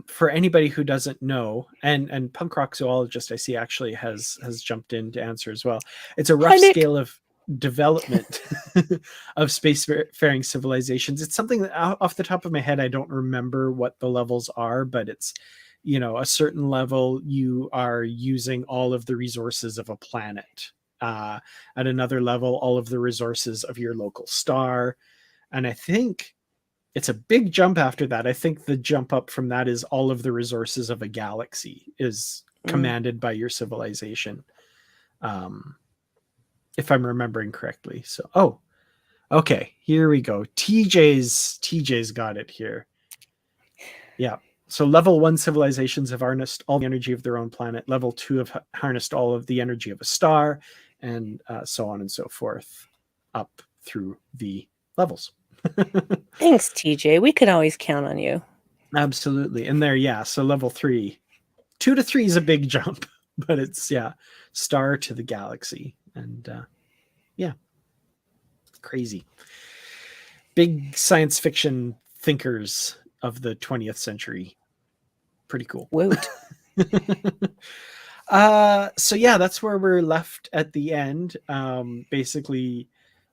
Speaker 2: for anybody who doesn't know, and Punk Rock Zoologist I see actually has jumped in to answer as well. It's a rough scale of development of spacefaring civilizations. It's something that off the top of my head I don't remember what the levels are, but it's, a certain level you are using all of the resources of a planet. At another level, all of the resources of your local star. And I think it's a big jump after that. I think the jump up from that is all of the resources of a galaxy is commanded by your civilization. If I'm remembering correctly. So, okay, here we go. TJ's got it here. Yeah. So level 1 civilizations have harnessed all the energy of their own planet. Level 2 have harnessed all of the energy of a star, and so on and so forth, up through the levels.
Speaker 1: Thanks, TJ. We can always count on you.
Speaker 2: Absolutely. And there, yeah. So level 3, 2 to 3 is a big jump, but it's, yeah, star to the galaxy. And yeah, crazy. Big science fiction thinkers of the 20th century. Pretty cool.
Speaker 1: Woot.
Speaker 2: So yeah, that's where we're left at the end. Basically,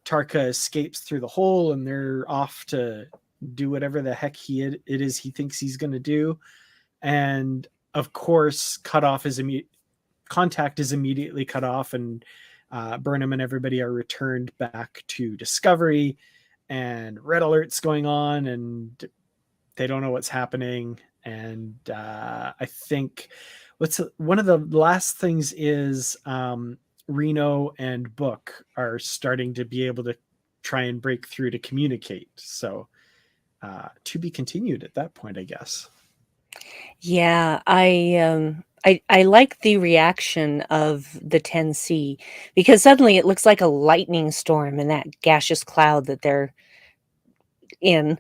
Speaker 2: Tarka escapes through the hole, and they're off to do whatever the heck it is he thinks he's going to do. And of course, contact is immediately cut off, and Burnham and everybody are returned back to Discovery, and red alert's going on, and they don't know what's happening. And I think one of the last things is Reno and Book are starting to be able to try and break through to communicate. So to be continued at that point, I guess.
Speaker 1: Yeah, I like the reaction of the TenC, because suddenly it looks like a lightning storm in that gaseous cloud that they're in,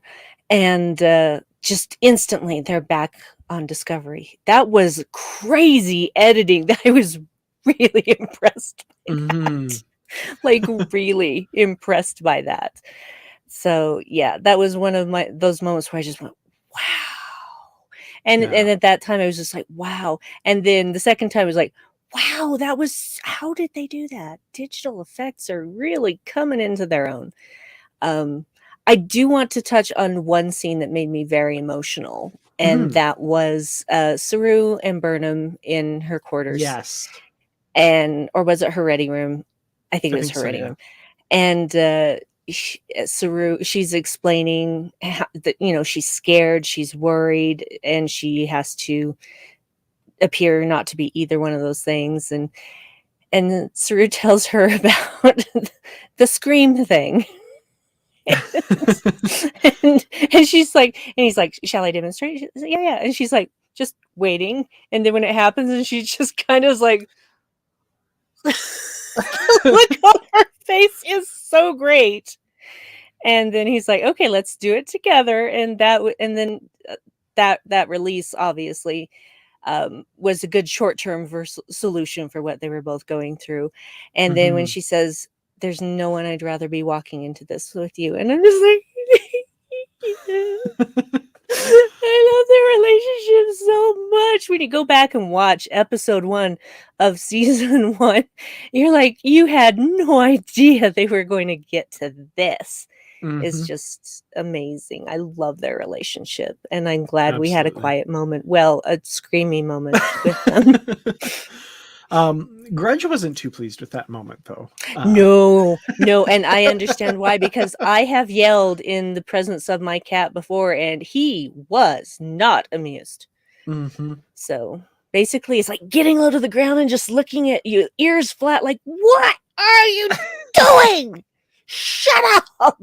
Speaker 1: and just instantly they're back on Discovery. That was crazy editing. I was really impressed by that. Like, really impressed by that. So yeah, that was one of those moments where I just went, wow. And at that time I was just like, wow. And then the second time I was like, wow, how did they do that? Digital effects are really coming into their own. I do want to touch on one scene that made me very emotional, and that was Saru and Burnham in her quarters.
Speaker 2: Yes.
Speaker 1: Or was it her ready room? I think it was her ready room. And Saru, she's explaining that, she's scared, she's worried, and she has to appear not to be either one of those things. And Saru tells her about the scream thing. and she's like, and he's like, shall I demonstrate? She's like, yeah. And she's like, just waiting. And then when it happens, and she just kind of is like, look on her face is so great. And then he's like, okay, let's do it together. And then that release obviously was a good short-term solution for what they were both going through. And then when she says, there's no one I'd rather be walking into this with you, and I'm just like, I love their relationship so much. When you go back and watch episode 1 of season 1, you're like, you had no idea they were going to get to this. It's just amazing. I love their relationship, and I'm glad we had a quiet moment. Well, a screamy moment with them.
Speaker 2: Grudge wasn't too pleased with that moment, though.
Speaker 1: No, and I understand why, because I have yelled in the presence of my cat before, and he was not amused. So basically, it's like getting low to the ground and just looking at you, ears flat, like, what are you doing? Shut up!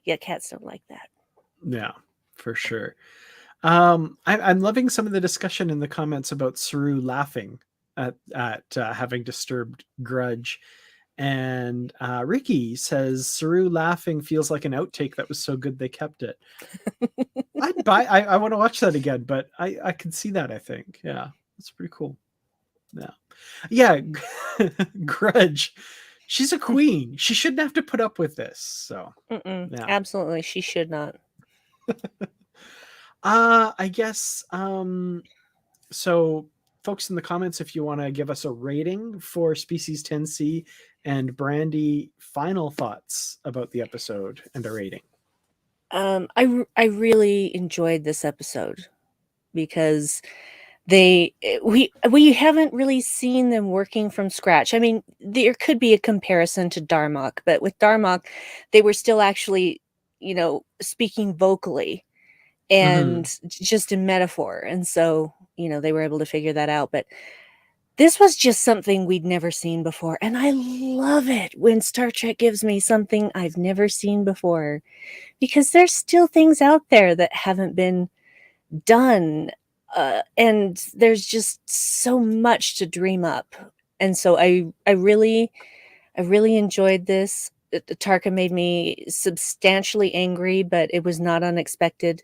Speaker 1: Yeah, cats don't like that.
Speaker 2: Yeah, for sure. I'm loving some of the discussion in the comments about Saru laughing at having disturbed Grudge. And Ricky says Saru laughing feels like an outtake that was so good they kept it. I want to watch that again, but I can see that, I think. Yeah, that's pretty cool. Yeah. Grudge. She's a queen. She shouldn't have to put up with this. So
Speaker 1: absolutely, she should not.
Speaker 2: I guess so folks in the comments, if you want to give us a rating for Species TenC, and Brandi, final thoughts about the episode and a rating.
Speaker 1: I really enjoyed this episode because we haven't really seen them working from scratch. I mean, there could be a comparison to Darmok, but with Darmok, they were still actually, speaking vocally and just in metaphor. And so, they were able to figure that out. But this was just something we'd never seen before. And I love it when Star Trek gives me something I've never seen before, because there's still things out there that haven't been done, and there's just so much to dream up. And so I really enjoyed this. Tarka made me substantially angry, but it was not unexpected.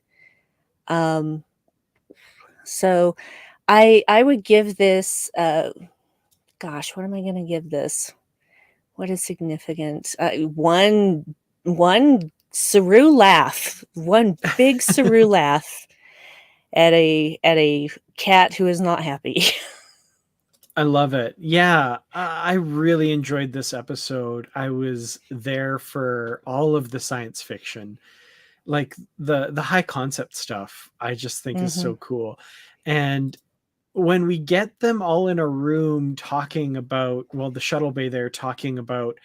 Speaker 1: So I would give this, gosh, what am I going to give this? What is significant? One Saru laugh, one big Saru laugh at a cat who is not happy.
Speaker 2: I love it. Yeah, I really enjoyed this episode. I was there for all of the science fiction, like the high concept stuff. I just think is so cool. And when we get them all in a room talking about, well, the shuttle bay there talking about,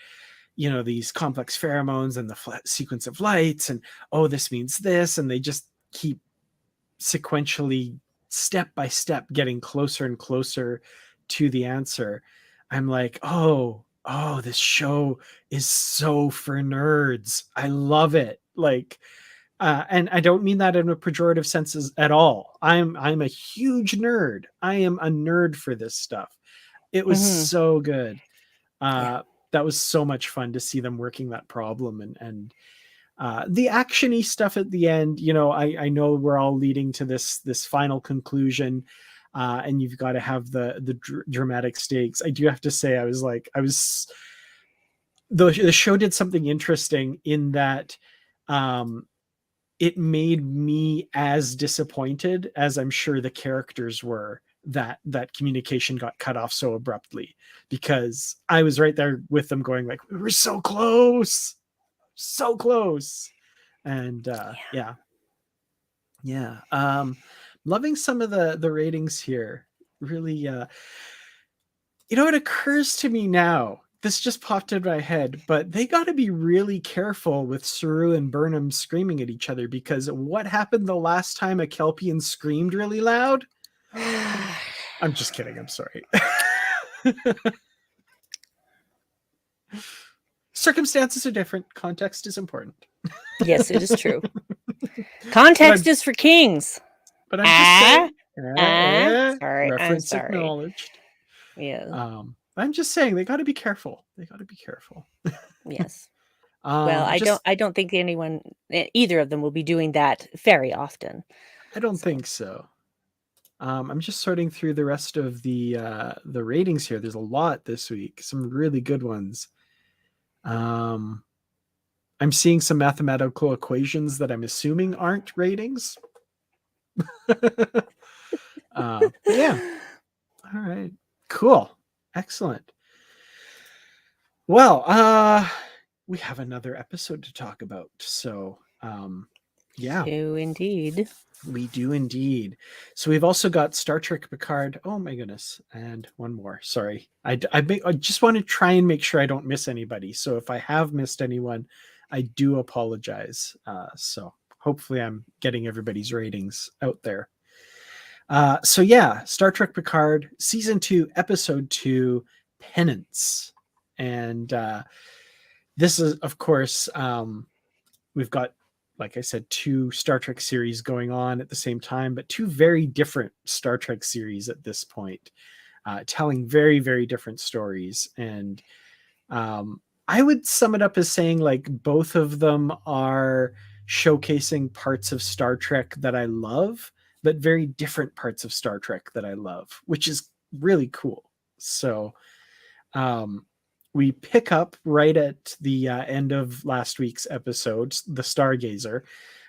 Speaker 2: you know, these complex pheromones and the sequence of lights, and oh, this means this, and they just keep sequentially, step by step, getting closer and closer to the answer. I'm like, oh, this show is so for nerds. I love it. Like, and I don't mean that in a pejorative sense at all. I'm a huge nerd. I am a nerd for this stuff. It was so good.
Speaker 1: Yeah.
Speaker 2: That was so much fun to see them working that problem, and the actiony stuff at the end. You know, I know we're all leading to this final conclusion, and you've got to have the dramatic stakes. I do have to say, the show did something interesting in that it made me as disappointed as I'm sure the characters were that communication got cut off so abruptly, because I was right there with them going like, we were so close. And yeah. Loving some of the ratings here. Really, you know, it occurs to me now, this just popped in my head, but they got to be really careful with Saru and Burnham screaming at each other, because what happened the last time a Kelpian screamed really loud? I'm just kidding. I'm sorry. Circumstances are different. Context is important.
Speaker 1: Yes, it is true. Context is for kings.
Speaker 2: But I'm just saying.
Speaker 1: Sorry,
Speaker 2: Reference
Speaker 1: I'm sorry.
Speaker 2: acknowledged.
Speaker 1: Yeah.
Speaker 2: I'm just saying they got to be careful.
Speaker 1: Yes. Well, I don't think anyone, either of them, will be doing that very often.
Speaker 2: I don't think so. I'm just sorting through the rest of the ratings here. There's a lot this week. Some really good ones. I'm seeing some mathematical equations that I'm assuming aren't ratings. Yeah. All right. Cool. Excellent. Well, we have another episode to talk about. So, yeah. We do indeed. So we've also got Star Trek Picard. Oh my goodness. And one more. Sorry. I just want to try and make sure I don't miss anybody. So if I have missed anyone, I do apologize. So hopefully I'm getting everybody's ratings out there. So yeah, Star Trek Picard, Season 2, Episode 2, Penance. And this is, of course, we've got, like I said, 2 Star Trek series going on at the same time, but 2 very different Star Trek series at this point, telling very, very different stories. And I would sum it up as saying, like, both of them are showcasing parts of Star Trek that I love, but very different parts of Star Trek that I love, which is really cool. So we pick up right at the end of last week's episode, The Stargazer,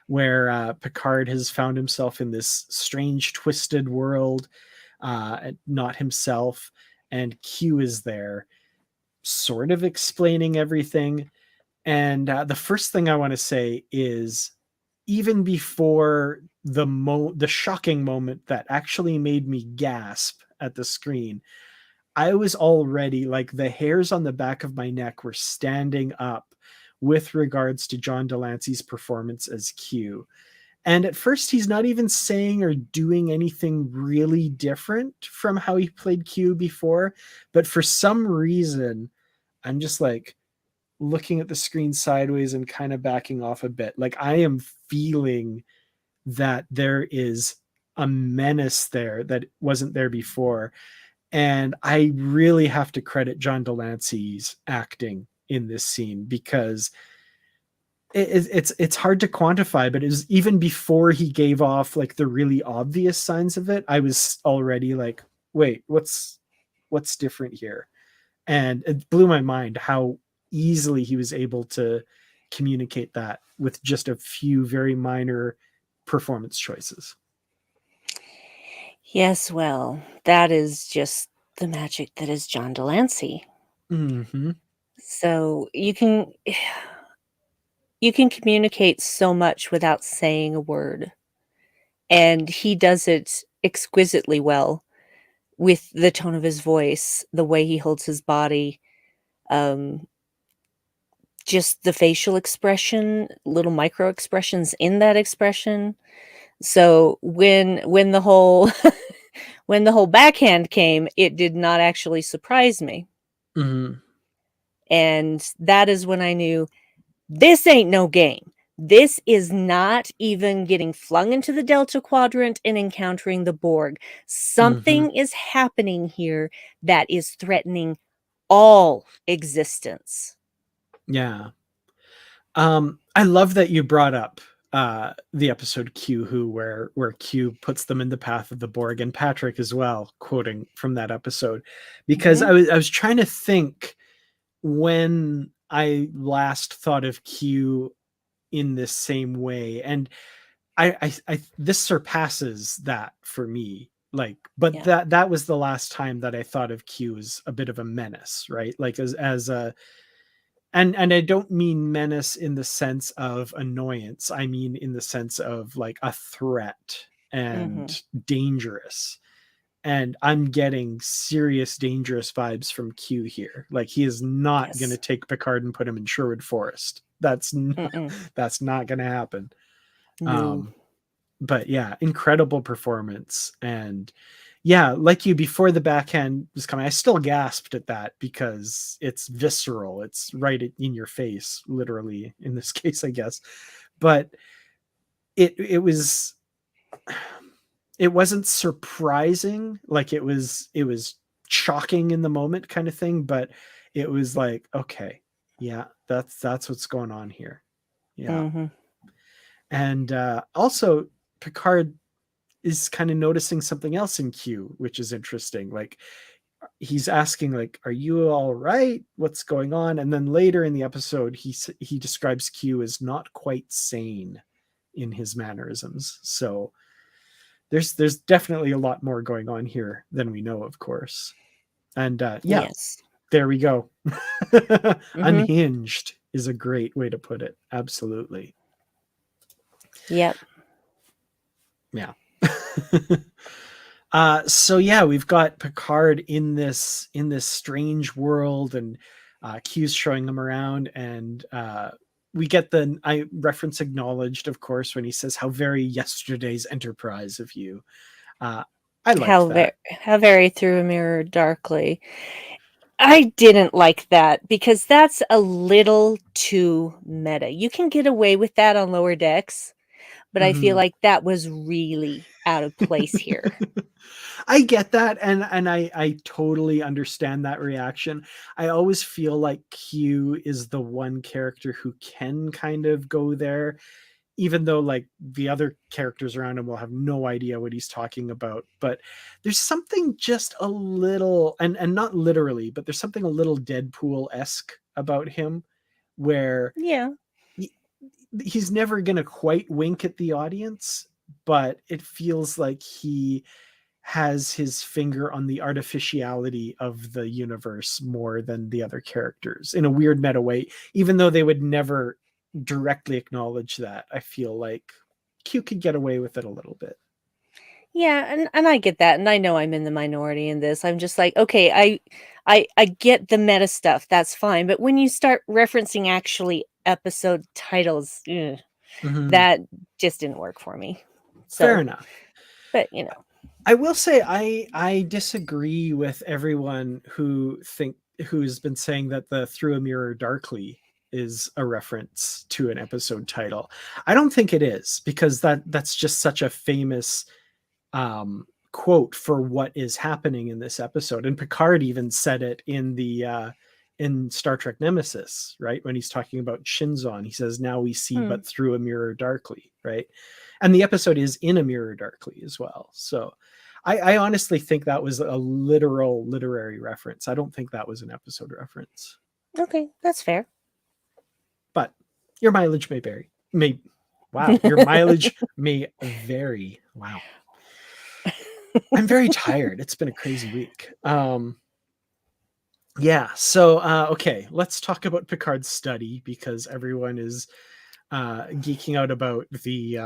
Speaker 2: where Picard has found himself in this strange, twisted world, not himself, and Q is there, sort of explaining everything. And the first thing I want to say is, even before the shocking moment that actually made me gasp at the screen, I was already, like, the hairs on the back of my neck were standing up with regards to John Delancey's performance as Q. And at first, he's not even saying or doing anything really different from how he played Q before. But for some reason, I'm just like looking at the screen sideways and kind of backing off a bit. Like, I am feeling that there is a menace there that wasn't there before. And I really have to credit John Delancey's acting in this scene, because it's hard to quantify, but it was even before he gave off like the really obvious signs of it, I was already like, wait, what's different here? And it blew my mind how easily he was able to communicate that with just a few very minor performance choices.
Speaker 1: Yes, well, that is just the magic that is John Delancey.
Speaker 2: Mm-hmm.
Speaker 1: So you can communicate so much without saying a word. And he does it exquisitely well with the tone of his voice, the way he holds his body, um, just the facial expression, little micro expressions in that expression. So when the whole when the whole backhand came, it did not actually surprise me.
Speaker 2: Mm-hmm.
Speaker 1: And that is when I knew this ain't no game. This is not even getting flung into the Delta Quadrant and encountering the Borg.
Speaker 2: Mm-hmm.
Speaker 1: Something is happening here that is threatening all existence.
Speaker 2: Yeah. I love that you brought up the episode Q Who, where Q puts them in the path of the Borg, and Patrick as well, quoting from that episode, because
Speaker 1: Mhm.
Speaker 2: I was trying to think when I last thought of Q in this same way, and I this surpasses that for me. Like, but
Speaker 1: Yeah.
Speaker 2: that was the last time that I thought of Q as a bit of a menace, right? Like as a, and I don't mean menace in the sense of annoyance. I mean in the sense of like a threat and
Speaker 1: Mhm.
Speaker 2: dangerous. And I'm getting serious dangerous vibes from Q here. Like, he is not going to
Speaker 1: Yes.
Speaker 2: take Picard and put him in Sherwood Forest. That's not,
Speaker 1: Mm-mm.
Speaker 2: that's not going to happen.
Speaker 1: No.
Speaker 2: Um, but yeah, incredible performance. And yeah, like you, before the backhand was coming, I still gasped at that because it's visceral. It's right in your face, literally in this case, I guess. But it was, it wasn't surprising. Like, it was shocking in the moment kind of thing, but it was like, okay, yeah, that's what's going on here. Yeah.
Speaker 1: Mhm.
Speaker 2: And also Picard is kind of noticing something else in Q, which is interesting. Like, he's asking, like, are you all right? What's going on? And then later in the episode, he describes Q as not quite sane in his mannerisms. So there's definitely a lot more going on here than we know, of course. And yeah,
Speaker 1: Yes.
Speaker 2: there we go.
Speaker 1: Mhm.
Speaker 2: Unhinged is a great way to put it. Absolutely.
Speaker 1: Yep.
Speaker 2: Yeah. So yeah, we've got Picard in this strange world, and Q's showing him around, and we get the I reference acknowledged, of course, when he says, "How very yesterday's enterprise of you." Uh, I liked that.
Speaker 1: How very through a mirror darkly. I didn't like that because that's a little too meta. You can get away with that on lower decks, but I feel
Speaker 2: Mhm.
Speaker 1: like that was really out of place here.
Speaker 2: I get that, and I totally understand that reaction. I always feel like Q is the one character who can kind of go there, even though like the other characters around him will have no idea what he's talking about. But there's something just a little, and not literally, but there's something a little Deadpool-esque about him, where
Speaker 1: Yeah.
Speaker 2: he, he's never gonna quite wink at the audience, but it feels like he has his finger on the artificiality of the universe more than the other characters in a weird meta way, even though they would never directly acknowledge that. I feel like Q could get away with it a little bit.
Speaker 1: Yeah, and I get that, and I know I'm in the minority in this. I'm just like, okay, I get the meta stuff. That's fine, but when you start referencing actually episode titles, ugh,
Speaker 2: Mhm.
Speaker 1: that just didn't work for me.
Speaker 2: Fair
Speaker 1: So,
Speaker 2: enough.
Speaker 1: but you know,
Speaker 2: I will say I disagree with everyone who's been saying that the Through a Mirror Darkly is a reference to an episode title. I don't think it is, because that's just such a famous quote for what is happening in this episode. And Picard even said it in Star Trek Nemesis, right? When he's talking about Shinzon, he says, "Now we see but through a mirror darkly," right? And the episode is in a mirror darkly as well. So I honestly think that was a literal literary reference. I don't think that was an episode reference.
Speaker 1: Okay, that's fair.
Speaker 2: But your mileage may vary. Your mileage may vary. Wow. I'm very tired. It's been a crazy week. Yeah. So, okay, let's talk about Picard's study, because everyone is geeking out about the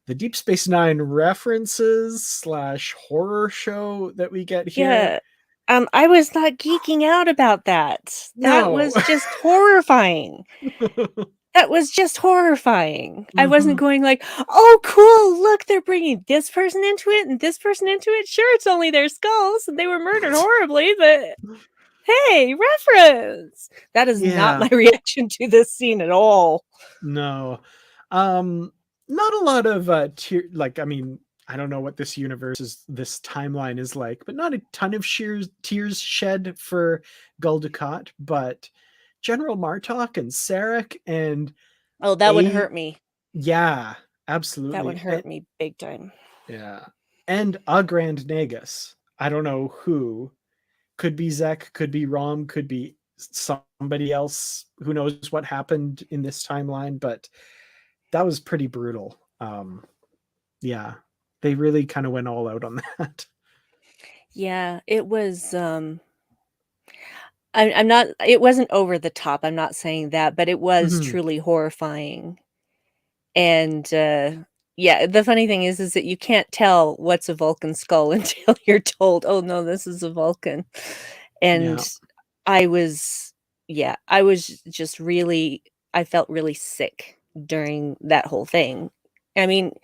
Speaker 2: the Deep Space Nine references / horror show that we get here.
Speaker 1: Yeah. I was not geeking out about that. That
Speaker 2: No.
Speaker 1: was just horrifying. That was just horrifying. I wasn't going like, "Oh, cool, look, they're bringing this person into it and this person into it. Sure, it's only their skulls and they were murdered horribly, but hey, reference." That is not my reaction to this scene at all.
Speaker 2: No. Not a lot of I mean, I don't know what this timeline is like, but not a ton of tears shed for Gul Dukat, but General Martok and Sarek and
Speaker 1: Oh, that would hurt me.
Speaker 2: Yeah, absolutely.
Speaker 1: That would hurt me big time.
Speaker 2: Yeah. And a Grand Nagus. I don't know who. Could be Zek, could be Rom, could be somebody else. Who knows what happened in this timeline, but that was pretty brutal. Yeah. They really kind of went all out on that.
Speaker 1: Yeah, it was I'm not, it wasn't over the top, I'm not saying that, but it was truly horrifying. And yeah, the funny thing is that you can't tell what's a Vulcan skull until you're told, "Oh no, this is a Vulcan." And I was just really, I felt really sick during that whole thing. I mean,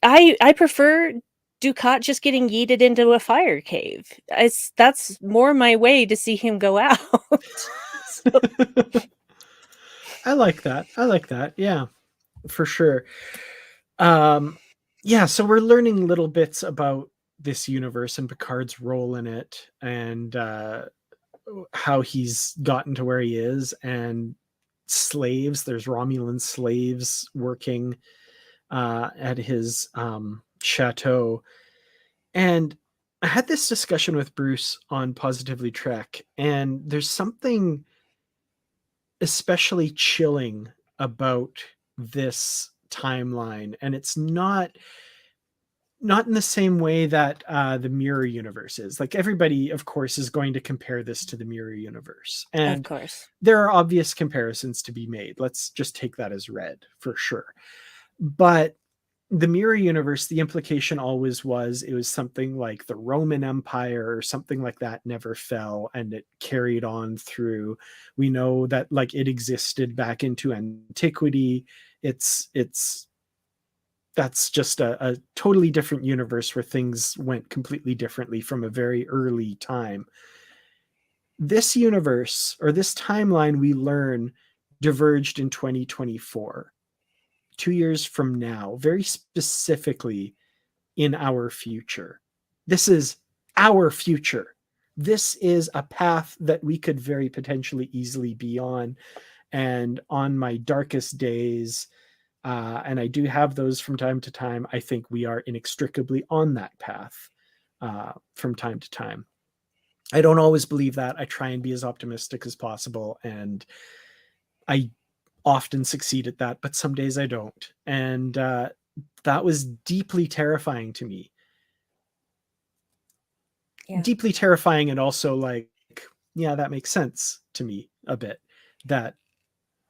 Speaker 1: I prefer Dukat just getting yeeted into a fire cave. That's more my way to see him go out. So.
Speaker 2: I like that. Yeah, for sure. Yeah, so we're learning little bits about this universe and Picard's role in it, and how he's gotten to where he is, and slaves. There's Romulan slaves working at his chateau. And I had this discussion with Bruce on Positively Trek, and there's something especially chilling about this timeline, and it's not in the same way that the mirror universe is. Like, everybody, of course, is going to compare this to the mirror universe, and
Speaker 1: Of course.
Speaker 2: there are obvious comparisons to be made. Let's just take that as read, for sure. But the mirror universe, the implication always was it was something like the Roman Empire or something like that never fell, and it carried on through. We know that, like, it existed back into antiquity. That's just a totally different universe where things went completely differently from a very early time. This universe, or this timeline, we learn diverged in 2024, 2 years from now, very specifically in our future. This is our future. This is a path that we could very potentially easily be on. And on my darkest days, and I do have those from time to time, I think we are inextricably on that path from time to time. I don't always believe that. I try and be as optimistic as possible, and I often succeed at that, but some days I don't. And that was deeply terrifying to me.
Speaker 1: Yeah.
Speaker 2: Deeply terrifying, and also like, yeah, that makes sense to me a bit, that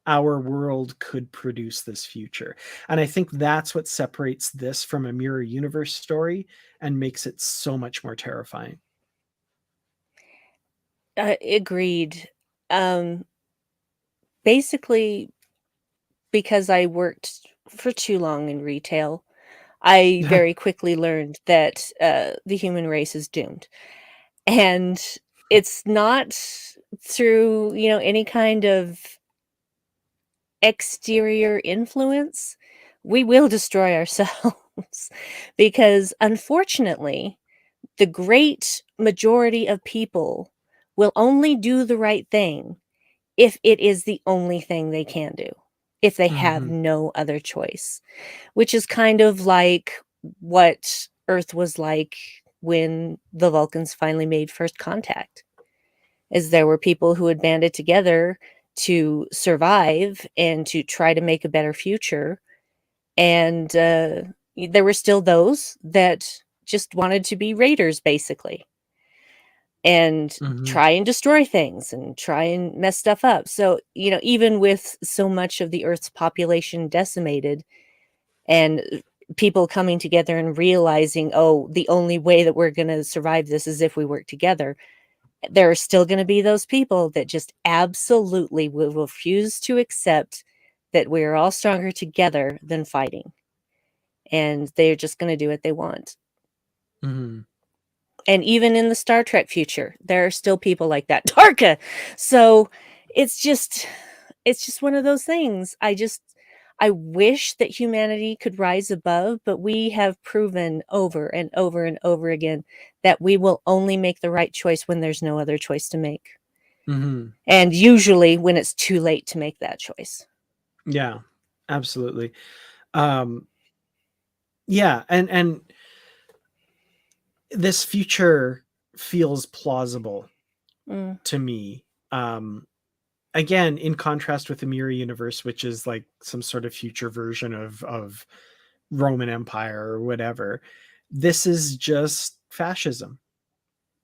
Speaker 2: our world could produce this future. And I think that's what separates this from a mirror universe story and makes it so much more terrifying.
Speaker 1: Agreed. Basically, because I worked for too long in retail, I very quickly learned that the human race is doomed. And it's not through, any kind of exterior influence. We will destroy ourselves. Because unfortunately, the great majority of people will only do the right thing if it is the only thing they can do, if they have
Speaker 2: Mhm.
Speaker 1: no other choice, which is kind of like what Earth was like when the Vulcans finally made first contact. Is there were people who had banded together to survive and to try to make a better future, and there were still those that just wanted to be raiders, basically, and
Speaker 2: Mhm.
Speaker 1: try and destroy things and try and mess stuff up. So, even with so much of the Earth's population decimated and people coming together and realizing, oh, the only way that we're going to survive this is if we work together, there are still going to be those people that just absolutely will refuse to accept that we're all stronger together than fighting. And they're just going to do what they want.
Speaker 2: Mhm.
Speaker 1: And even in the Star Trek future, there are still people like that. Tarka. So it's just one of those things. I wish that humanity could rise above, but we have proven over and over and over again that we will only make the right choice when there's no other choice to make.
Speaker 2: Mhm.
Speaker 1: And usually when it's too late to make that choice.
Speaker 2: Yeah, absolutely. Um, yeah, and this future feels plausible
Speaker 1: Mm,
Speaker 2: to me. Again, in contrast with the Mirror Universe, which is like some sort of future version of Roman Empire or whatever. This is just fascism.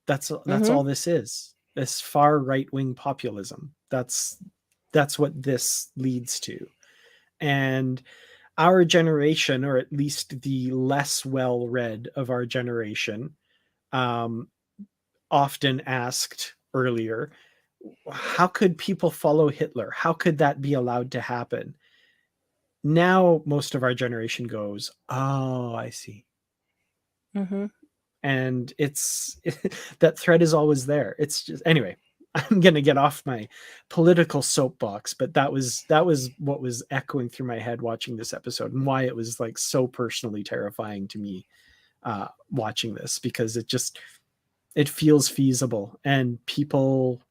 Speaker 2: That's
Speaker 1: mm-hmm,
Speaker 2: all this is. This far right wing populism. That's what this leads to. And our generation, or at least the less well read of our generation, um, often asked earlier, how could people follow Hitler? How could that be allowed to happen? Now, most of our generation goes, oh, I see.
Speaker 1: mm-hmm.
Speaker 2: And it's that thread is always there. It's just, anyway, I'm going to get off my political soapbox, but that was what was echoing through my head watching this episode, and why it was like so personally terrifying to me watching this, because it feels feasible, and people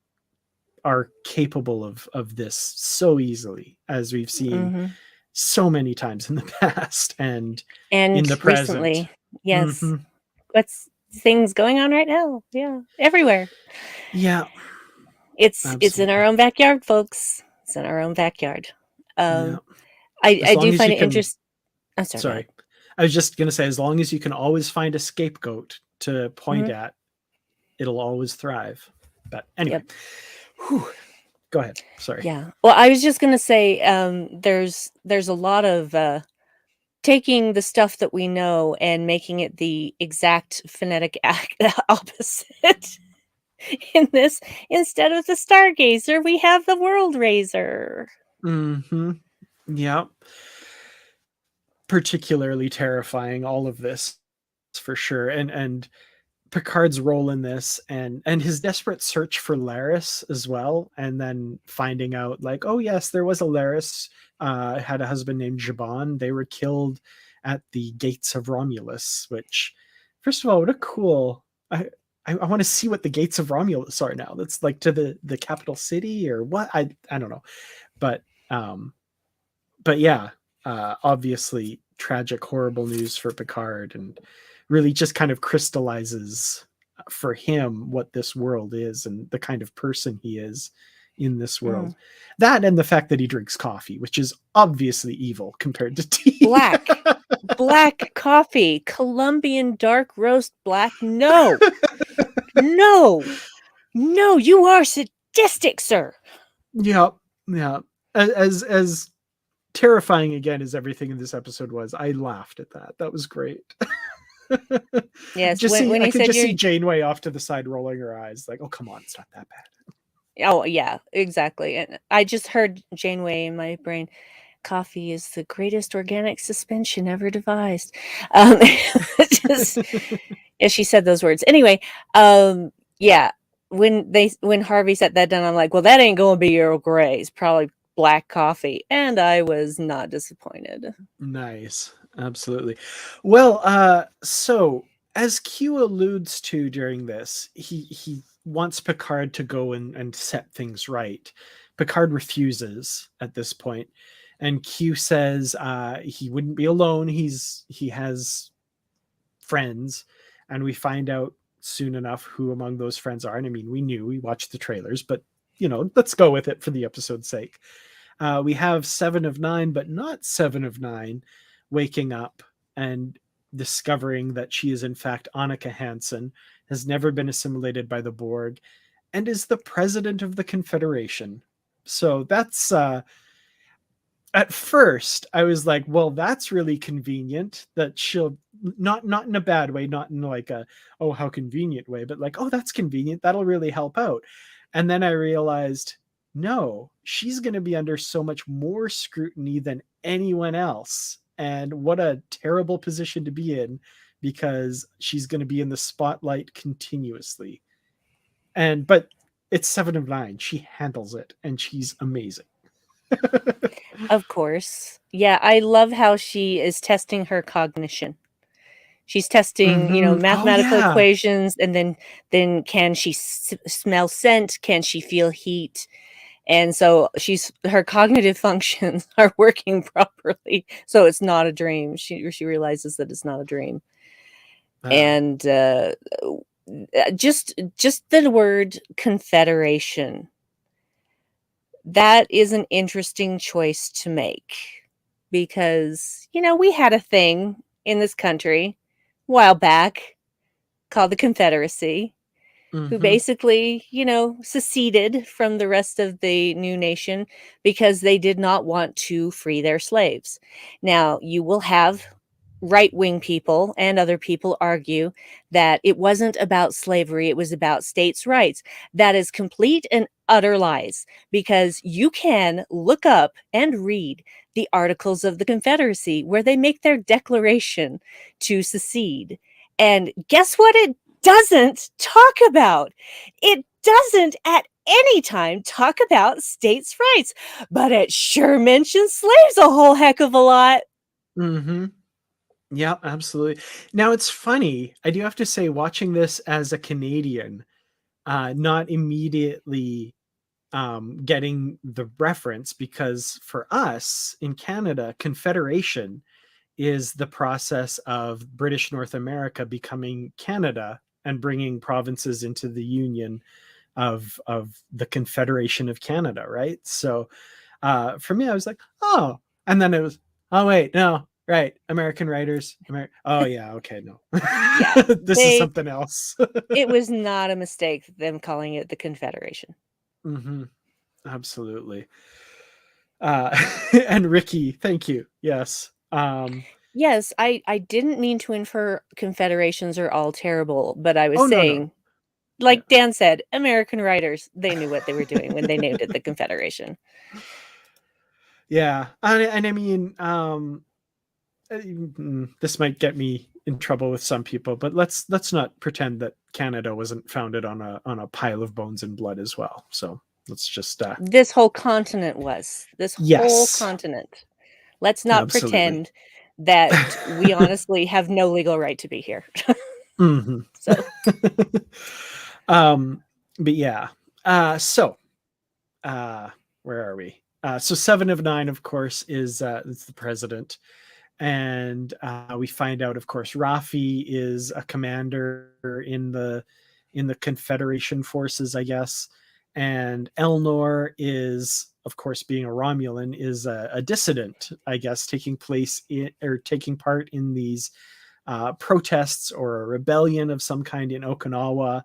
Speaker 2: are capable of this so easily, as we've seen
Speaker 1: Mm-hmm.
Speaker 2: so many times in the past and in
Speaker 1: And
Speaker 2: the present.
Speaker 1: recently, yes,
Speaker 2: Hmm.
Speaker 1: what's things going on right now? Yeah, everywhere.
Speaker 2: Yeah,
Speaker 1: It's in our
Speaker 2: absolutely.
Speaker 1: own backyard, folks. It's in our own backyard.
Speaker 2: Yeah.
Speaker 1: Um,
Speaker 2: As
Speaker 1: I do
Speaker 2: long as
Speaker 1: find
Speaker 2: you
Speaker 1: it
Speaker 2: can,
Speaker 1: interesting. I'm sorry, go ahead.
Speaker 2: sorry. I was just going to say, as long as you can always find a scapegoat to point
Speaker 1: Mhm.
Speaker 2: at, it'll always thrive. But anyway,
Speaker 1: Yep.
Speaker 2: whew, go ahead. Sorry.
Speaker 1: Yeah. Well, I was just gonna say, there's a lot of taking the stuff that we know and making it the exact phonetic opposite. In this, instead of the Stargazer, we have the World Raiser.
Speaker 2: Hmm. Yeah. Particularly terrifying, all of this, for sure. And Picard's role in this, and his desperate search for Laris as well, and then finding out like, oh yes, there was a Laris, had a husband named Jabon. They were killed at the gates of Romulus, which, first of all, what a cool, I want to see what the gates of Romulus are now. That's like to the capital city or what, I don't know. But um but yeah, obviously tragic, horrible news for Picard, and really just kind of crystallizes for him what this world is and the kind of person he is in this
Speaker 1: Mm.
Speaker 2: world. That, and the fact that he drinks coffee, which is obviously evil compared to tea.
Speaker 1: Black coffee, Colombian dark roast black. No, no, no, you are sadistic, sir.
Speaker 2: Yeah, yeah. As terrifying again as everything in this episode was, I laughed at that. That was great.
Speaker 1: Yes,
Speaker 2: Just see,
Speaker 1: when
Speaker 2: I
Speaker 1: he
Speaker 2: could
Speaker 1: said
Speaker 2: just see
Speaker 1: you're,
Speaker 2: Janeway off to the side rolling her eyes, like, "Oh, come on, it's not that bad."
Speaker 1: oh yeah, exactly. And I just heard Janeway in my brain. Coffee is the greatest organic suspension ever devised. Um, just, yeah, she said those words. Anyway, yeah, when Harvey set that down, I'm like, well, that ain't gonna be Earl Grey. It's probably black coffee, and I was not disappointed.
Speaker 2: Nice. Absolutely. Well, so as Q alludes to during this, he wants Picard to go and set things right. Picard refuses at this point, and Q says he wouldn't be alone. He has friends, and we find out soon enough who among those friends are. And I mean, we watched the trailers, but let's go with it for the episode's sake. We have Seven of Nine, but not Seven of Nine, waking up and discovering that she is in fact Annika Hansen, has never been assimilated by the Borg, and is the president of the Confederation. So that's at first I was like, well, that's really convenient that she'll not in a bad way, not in like a oh how convenient way, but like, oh, that's convenient, that'll really help out. And then I realized, no, she's going to be under so much more scrutiny than anyone else. And what a terrible position to be in, because she's going to be in the spotlight continuously. But it's Seven of Nine. She handles it, and she's amazing.
Speaker 1: Of course. Yeah, I love how she is testing her cognition. She's testing,
Speaker 2: Oh
Speaker 1: mathematical
Speaker 2: yeah.
Speaker 1: equations, and then can she smell scent? Can she feel heat? And so her cognitive functions are working properly, so it's not a dream. She realizes that it's not a dream. And just the word confederation, that is an interesting choice to make, because we had a thing in this country a while back called the Confederacy, who basically, seceded from the rest of the new nation because they did not want to free their slaves. Now, you will have right-wing people and other people argue that it wasn't about slavery, it was about states' rights. That is complete and utter lies, because you can look up and read the Articles of the Confederacy where they make their declaration to secede. And guess what it doesn't talk about? It doesn't at any time talk about states' rights, but it sure mentions slaves a whole heck of a lot.
Speaker 2: Yeah, absolutely. Now it's funny, I do have to say, watching this as a Canadian, not immediately getting the reference, because for us in Canada, Confederation is the process of British North America becoming Canada and bringing provinces into the Union of the Confederation of Canada, right? So for me, I was like, oh, and then it was, oh wait, no, right, American writers, oh yeah, okay, no,
Speaker 1: Yeah,
Speaker 2: this is something else.
Speaker 1: It was not a mistake, them calling it the Confederation.
Speaker 2: Absolutely. And Ricky, thank you. Yes.
Speaker 1: Yes, I didn't mean to infer confederations are all terrible, but I was
Speaker 2: Oh no, no.
Speaker 1: saying, like Dan said, American writers, they knew what they were doing when they named it the Confederation.
Speaker 2: Yeah. And I mean, this might get me in trouble with some people, but let's not pretend that Canada wasn't founded on a pile of bones and blood as well. So let's just
Speaker 1: this whole continent was. This whole
Speaker 2: yes,
Speaker 1: continent. Let's not
Speaker 2: absolutely.
Speaker 1: pretend that we honestly have no legal right to be here. So
Speaker 2: but yeah. So where are we? So Seven of Nine, of course, is the president. And we find out, of course, Rafi is a commander in the Confederation forces, I guess, and Elnor is, of course, being a Romulan, is a dissident, I guess, taking part in these protests or a rebellion of some kind in Okinawa,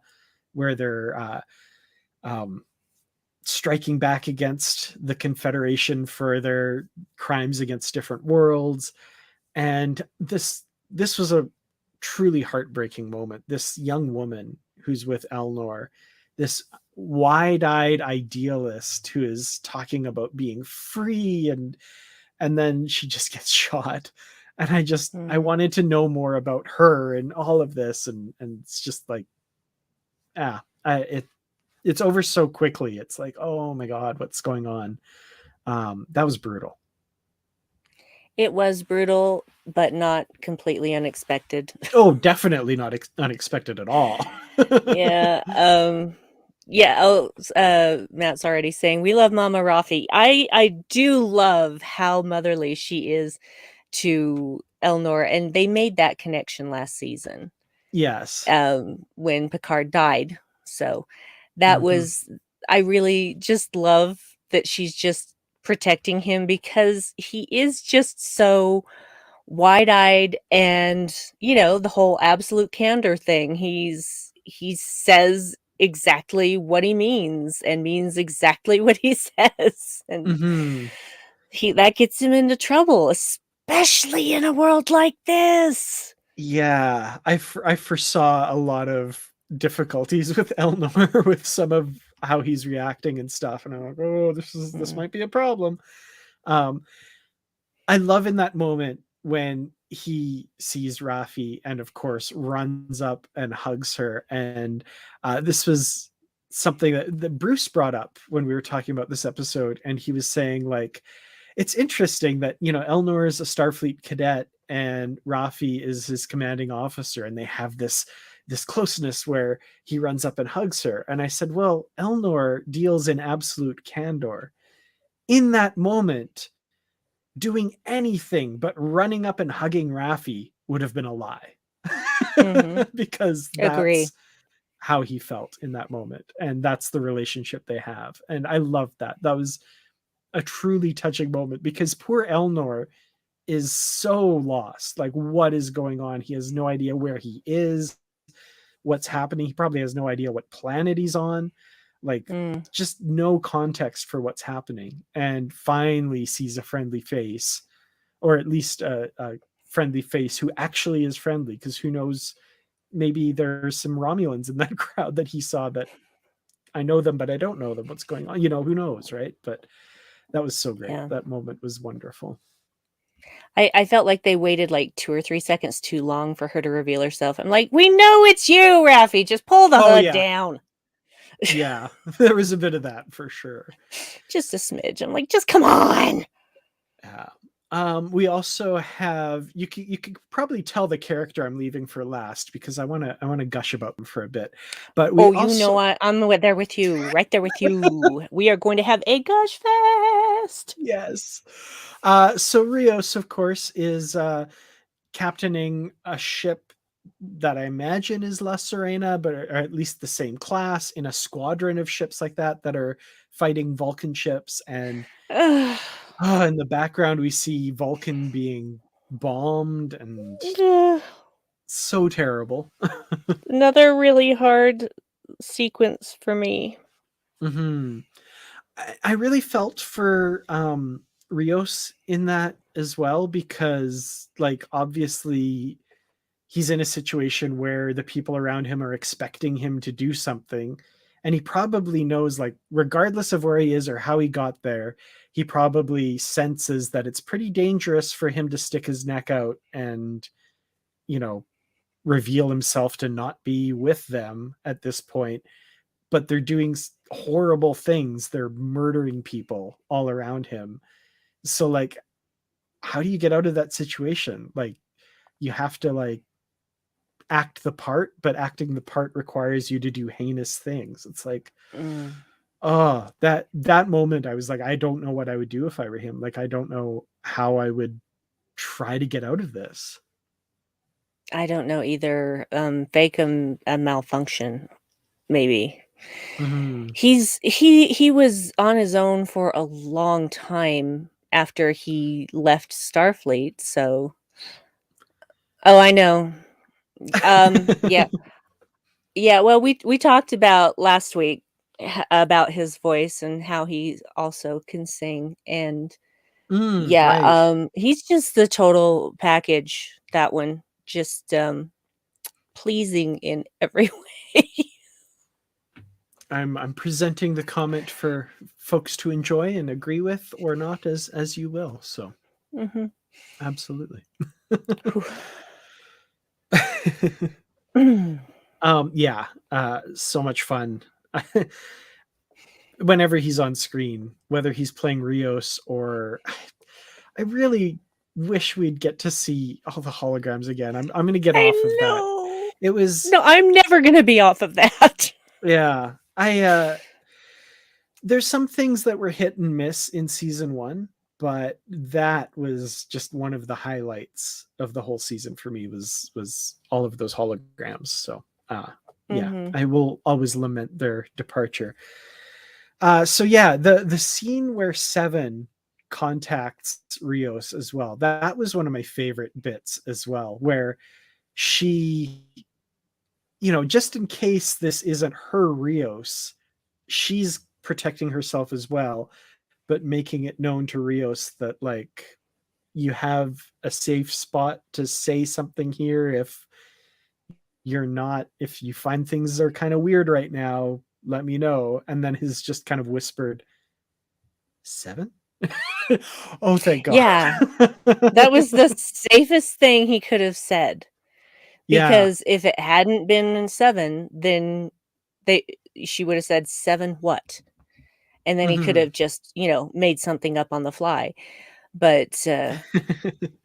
Speaker 2: where they're striking back against the Confederation for their crimes against different worlds. And this was a truly heartbreaking moment. This young woman who's with Elnor, this wide-eyed idealist who is talking about being free, and then she just gets shot. And I wanted to know more about her and all of this, and it's just like, it's over so quickly. It's like, oh my god, what's going on? That was brutal.
Speaker 1: it was brutal. but not completely unexpected.
Speaker 2: Oh, definitely not unexpected at all.
Speaker 1: Yeah. Yeah. Oh, Matt's already saying we love Mama Rafi. I do love how motherly she is to Elnor, and they made that connection last season.
Speaker 2: Yes.
Speaker 1: When Picard died. So that
Speaker 2: Mm-hmm.
Speaker 1: was, I really just love that she's just protecting him because he is just so wide-eyed, and the whole absolute candor thing. He says exactly what he means and means exactly what he says, and
Speaker 2: Mm-hmm.
Speaker 1: that gets him into trouble, especially in a world like this.
Speaker 2: Yeah, I foresaw a lot of difficulties with Elnor with some of how he's reacting and stuff, and I'm like, oh, this
Speaker 1: Mm.
Speaker 2: might be a problem. Um, I love in that moment when he sees Rafi and, of course, runs up and hugs her. And this was something that Bruce brought up when we were talking about this episode, and he was saying, like, it's interesting that Elnor is a Starfleet cadet and Rafi is his commanding officer, and they have this closeness where he runs up and hugs her. And I said, well, Elnor deals in absolute candor. In that moment, doing anything but running up and hugging Rafi would have been a lie.
Speaker 1: Mm-hmm.
Speaker 2: Because
Speaker 1: Agree.
Speaker 2: that's how he felt in that moment, and that's the relationship they have. And I loved that. That was a truly touching moment, because poor Elnor is so lost. Like, what is going on? He has no idea where he is, what's happening. He probably has no idea what planet he's on. Like,
Speaker 1: Mm.
Speaker 2: just no context for what's happening. And finally sees a friendly face, or at least a friendly face who actually is friendly. Because who knows? Maybe there's some Romulans in that crowd that he saw that I know them, but I don't know them. What's going on? Who knows, right? But that was so great.
Speaker 1: Yeah.
Speaker 2: That moment was wonderful.
Speaker 1: I felt like they waited like 2 or 3 seconds too long for her to reveal herself. I'm like, we know it's you, Raffi. Just pull the
Speaker 2: Oh
Speaker 1: hood
Speaker 2: yeah,
Speaker 1: down.
Speaker 2: yeah. There was a bit of that for sure.
Speaker 1: Just a smidge. I'm like, just come on.
Speaker 2: Yeah. We also have, you could probably tell the character I'm leaving for last, because I want to gush about them for a bit. But we
Speaker 1: Oh,
Speaker 2: also
Speaker 1: I'm there with you. Right there with you. We are going to have a gush fest.
Speaker 2: yes. So Rios, of course, is captaining a ship that I imagine is La Serena, but or at least the same class, in a squadron of ships like that are fighting Vulcan ships. And in the background we see Vulcan being bombed, and so terrible.
Speaker 1: Another really hard sequence for me.
Speaker 2: Hmm. I really felt for Rios in that as well, because, like, obviously he's in a situation where the people around him are expecting him to do something, and he probably knows, like, regardless of where he is or how he got there, he probably senses that it's pretty dangerous for him to stick his neck out and you know reveal himself to not be with them at this point. But they're doing horrible things. They're murdering people all around him. So, like, how do you get out of that situation? Like, you have to, like, act the part, but acting the part requires you to do heinous things. It's like,
Speaker 1: Mm.
Speaker 2: oh, that moment, I was like, I don't know what I would do if I were him. Like, I don't know how I would try to get out of this.
Speaker 1: I don't know either. Fake a malfunction, maybe.
Speaker 2: Mm-hmm.
Speaker 1: He was on his own for a long time after he left Starfleet, so oh, I know. Yeah. Yeah, well, we talked about last week about his voice and how he also can sing, and yeah,
Speaker 2: Right.
Speaker 1: he's just the total package, that one. Just pleasing in every way.
Speaker 2: I'm presenting the comment for folks to enjoy and agree with or not, as you will. So
Speaker 1: Mhm.
Speaker 2: absolutely.
Speaker 1: Whew.
Speaker 2: Yeah, so much fun. Whenever he's on screen, whether he's playing Rios or I really wish we'd get to see all the holograms again. I'm going to get off of
Speaker 1: I
Speaker 2: that.
Speaker 1: know.
Speaker 2: It was,
Speaker 1: No, I'm never going to be off of that.
Speaker 2: yeah. There's some things that were hit and miss in season 1, but that was just one of the highlights of the whole season for me was all of those holograms. So, yeah, I will always lament their departure. So yeah, the scene where Seven contacts Rios as well. That was one of my favorite bits as well, where she, just in case this isn't her Rios, she's protecting herself as well, but making it known to Rios that, like, you have a safe spot to say something here if if you find things are kind of weird right now, let me know. And then he's just kind of whispered, 7? Oh, thank God.
Speaker 1: Yeah, that was the safest thing he could have said.
Speaker 2: Yeah.
Speaker 1: Because if it hadn't been 7, then she would have said 7 what? And then he could
Speaker 2: Mhm.
Speaker 1: have just, made something up on the fly. But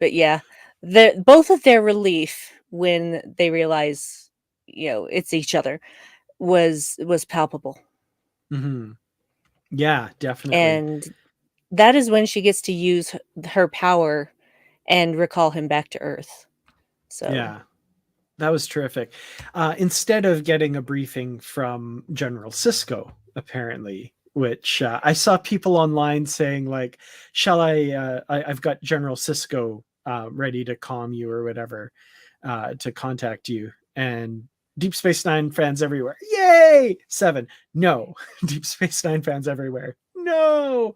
Speaker 1: yeah, both of their relief when they realize, it's each other was palpable.
Speaker 2: Mhm. Yeah, definitely.
Speaker 1: And that is when she gets to use her power and recall him back to Earth. So,
Speaker 2: Yeah. That was terrific. Instead of getting a briefing from General Cisco, apparently, which I saw people online saying, like, shall I've got General Cisco ready to calm you or whatever, to contact you. And Deep Space Nine fans everywhere, yay! 7, no. Deep Space Nine fans everywhere, no.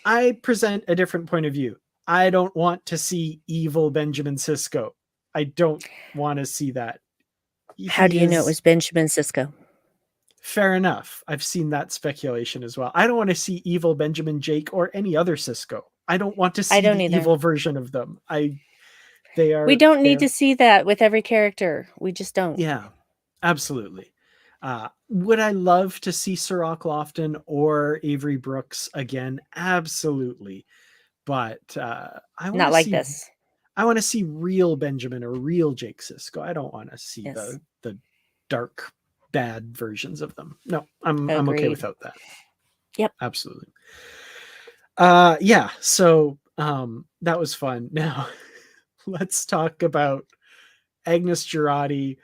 Speaker 2: I present a different point of view. I don't want to see evil Benjamin Sisko. I don't want to see that.
Speaker 1: how
Speaker 2: He
Speaker 1: do you know it
Speaker 2: is
Speaker 1: was Benjamin Sisko?
Speaker 2: fair enough. I've seen that speculation as well. I don't want to see evil Benjamin Jake or any other Cisco. I don't want to
Speaker 1: I
Speaker 2: see
Speaker 1: don't
Speaker 2: the
Speaker 1: either.
Speaker 2: evil version of them.
Speaker 1: We don't need to
Speaker 2: They're
Speaker 1: see that with every character. We just don't.
Speaker 2: yeah, absolutely. Would I love to see Sirach Lofton or Avery Brooks again? Absolutely. But
Speaker 1: Not like this.
Speaker 2: I want to see real Benjamin or real Jake Sisko. I don't want to see
Speaker 1: Yes.
Speaker 2: the dark bad versions of them. No, I'm okay
Speaker 1: Agreed.
Speaker 2: without that.
Speaker 1: Yep.
Speaker 2: Absolutely. Yeah, so that was fun. Now let's talk about Agnes Girardi.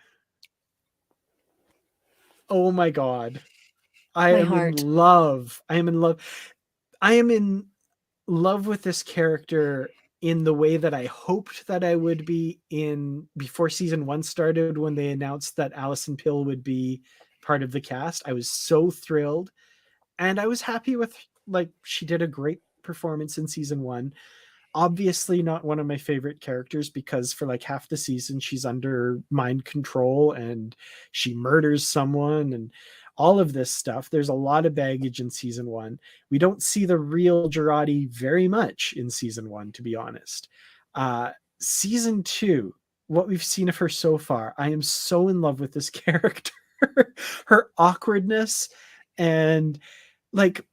Speaker 2: Oh my God. I
Speaker 1: My
Speaker 2: am in
Speaker 1: heart.
Speaker 2: love. I am in love. I am in love with this character in the way that I hoped that I would be in before season 1 started, when they announced that Alison Pill would be part of the cast. I was so thrilled, and I was happy with, like, she did a great performance in season 1. Obviously not one of my favorite characters, because for like half the season she's under mind control and she murders someone and all of this stuff. There's a lot of baggage in season 1. We don't see the real Girardi very much in season 1, to be honest. Season 2, what we've seen of her so far, I am so in love with this character. Her awkwardness, and, like,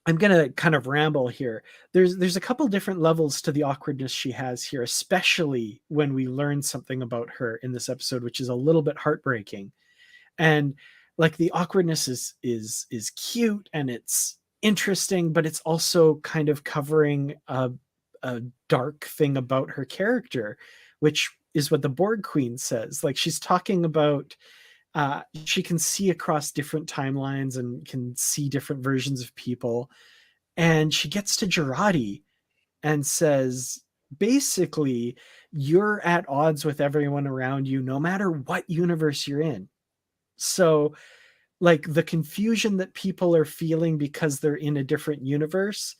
Speaker 2: I'm gonna kind of ramble here. There's a couple different levels to the awkwardness she has here, especially when we learn something about her in this episode, which is a little bit heartbreaking. And, like, the awkwardness is cute and it's interesting, but it's also kind of covering a dark thing about her character, which is what the Borg Queen says. Like, she's talking about she can see across different timelines and can see different versions of people. And she gets to Girardi and says, basically, you're at odds with everyone around you, no matter what universe you're in. So, like, the confusion that people are feeling because they're in a different universe,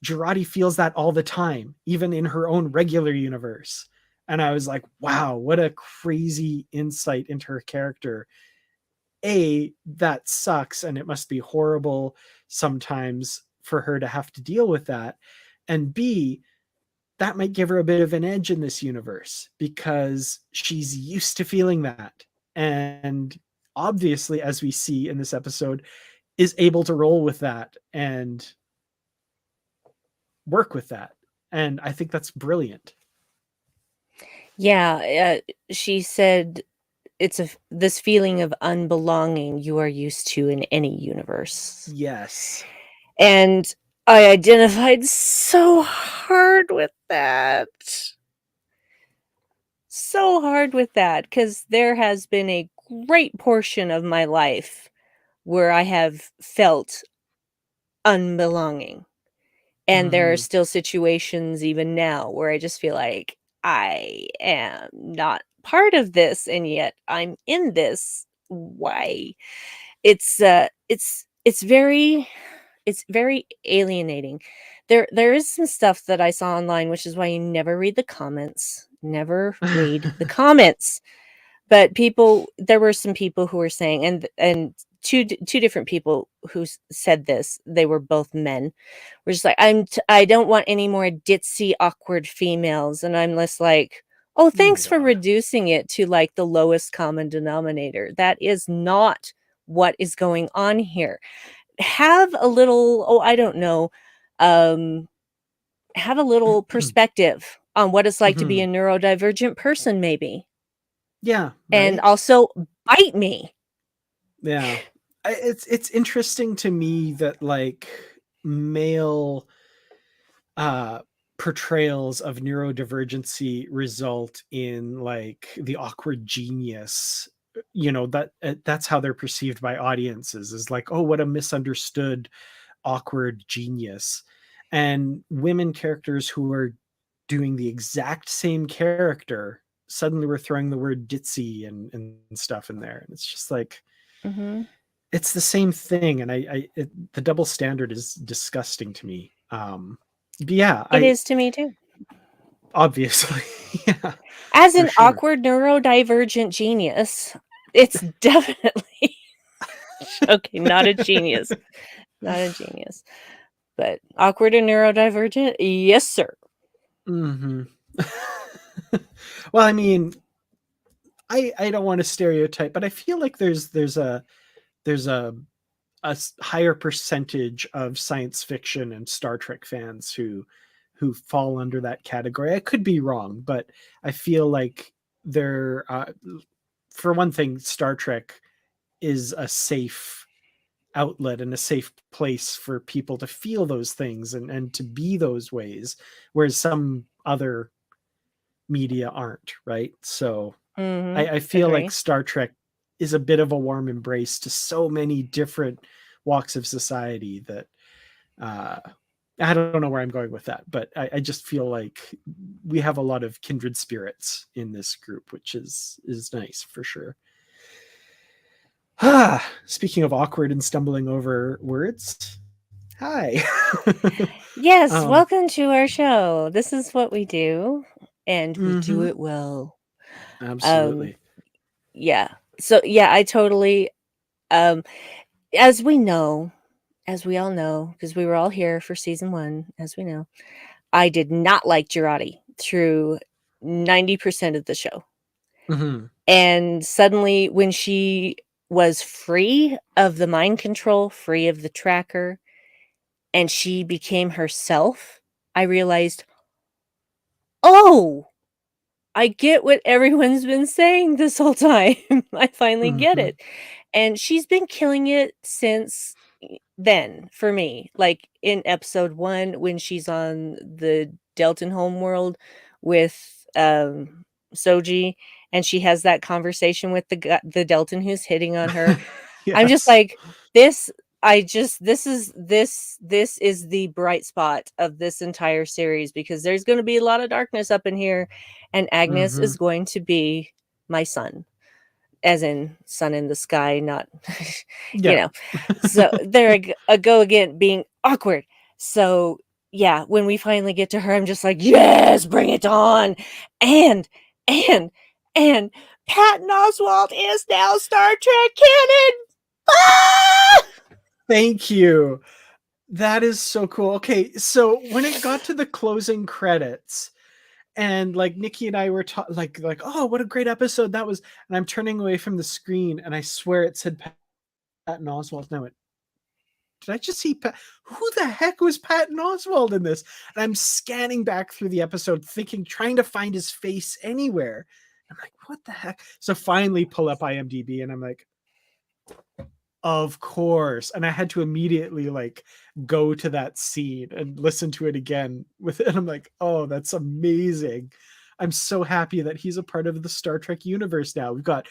Speaker 2: Girardi feels that all the time, even in her own regular universe. And I was like, wow, what a crazy insight into her character. That sucks, and it must be horrible sometimes for her to have to deal with that. And B, that might give her a bit of an edge in this universe because she's used to feeling that. And obviously, as we see in this episode, is able to roll with that and work with that. And I think that's brilliant.
Speaker 1: Yeah, she said it's this feeling of unbelonging you are used to in any universe.
Speaker 2: Yes.
Speaker 1: And I identified so hard with that. So hard with that, because there has been a great portion of my life where I have felt unbelonging. And there are
Speaker 2: Mhm.
Speaker 1: still situations even now where I just feel like I am not part of this and yet I'm in this. Why? It's very alienating. There is some stuff that I saw online, which is why you never read the comments. Never read the comments. But there were some people who were saying, and two different people who said this. They were both men. Were just like, I don't want any more ditzy, awkward females, and I'm less like, oh,
Speaker 2: Oh my
Speaker 1: thanks for
Speaker 2: god.
Speaker 1: reducing it to like the lowest common denominator. That is not what is going on here. Have a little, oh, I don't know, um, have a little perspective on what it's like to be a
Speaker 2: Mhm.
Speaker 1: neurodivergent person, maybe.
Speaker 2: Yeah,
Speaker 1: And
Speaker 2: right?
Speaker 1: also bite me.
Speaker 2: Yeah. It's interesting to me that like male uh portrayals of neurodivergency result in like the awkward genius, you know, that's how they're perceived by audiences, is like, oh, what a misunderstood awkward genius. And women characters who are doing the exact same character, suddenly we're throwing the word ditzy and stuff in there, and it's just like
Speaker 1: Mhm.
Speaker 2: it's the same thing. And the double standard is disgusting to me. But yeah,
Speaker 1: It
Speaker 2: I
Speaker 1: is to me too.
Speaker 2: obviously yeah,
Speaker 1: As
Speaker 2: for
Speaker 1: an
Speaker 2: sure.
Speaker 1: awkward neurodivergent genius, it's definitely okay, not a genius. Not a genius. But awkward and neurodivergent? Yes, sir.
Speaker 2: Hmm. Well, I mean, I don't want to stereotype, but I feel like there's a higher percentage of science fiction and Star Trek fans who fall under that category. I could be wrong, but I feel like they're for one thing, Star Trek is a safe outlet and a safe place for people to feel those things and to be those ways, whereas some other media aren't, right? So
Speaker 1: Mhm.
Speaker 2: I feel like
Speaker 1: Agree.
Speaker 2: Star Trek is a bit of a warm embrace to so many different walks of society that uh, I don't know where I'm going with that, but I just feel like we have a lot of kindred spirits in this group, which is nice for sure. Ah, speaking of awkward and stumbling over words, hi.
Speaker 1: Yes,
Speaker 2: um,
Speaker 1: welcome to our show. This is what we do, and we do
Speaker 2: mm-hmm,
Speaker 1: it well. Um,
Speaker 2: absolutely.
Speaker 1: yeah. So, yeah, I totally, um, as we know, as we all know, because we were all here for season 1, as we know, I did not like Girardi through 90% of the show.
Speaker 2: Mm-hmm,
Speaker 1: And suddenly, when she was free of the mind control, free of the tracker, and she became herself, I realized, oh, I get what everyone's been saying this whole time. I finally get
Speaker 2: mm-hmm.
Speaker 1: it. And she's been killing it since then for me. Like in episode 1 when she's on the Delton homeworld with Soji and she has that conversation with the Delton who's hitting on her. I'm just
Speaker 2: Yes.
Speaker 1: like, this I just this is the bright spot of this entire series because there's going to be a lot of darkness up in here and Agnes
Speaker 2: Mm-hmm.
Speaker 1: is going to be my sun, as in sun in the sky, not you
Speaker 2: Yeah.
Speaker 1: know. So there I go again being awkward. So yeah, when we finally get to her, I'm just like, yes, bring it on. And and and Patton Oswalt is now Star Trek canon. Ah!
Speaker 2: Thank you. That is so cool. Okay, so when it got to the closing credits, and like Nikki and I were like, oh, what a great episode that was, and I'm turning away from the screen, and I swear it said Patton Oswalt. Now it did I just see who the heck was Patton Oswalt in this? And I'm scanning back through the episode trying to find his face anywhere. I'm like, what the heck? So finally pull up IMDb and I'm like, of course. And I had to immediately like go to that scene and listen to it again with it. And I'm like, oh, that's amazing. I'm so happy that he's a part of the Star Trek universe now. We've got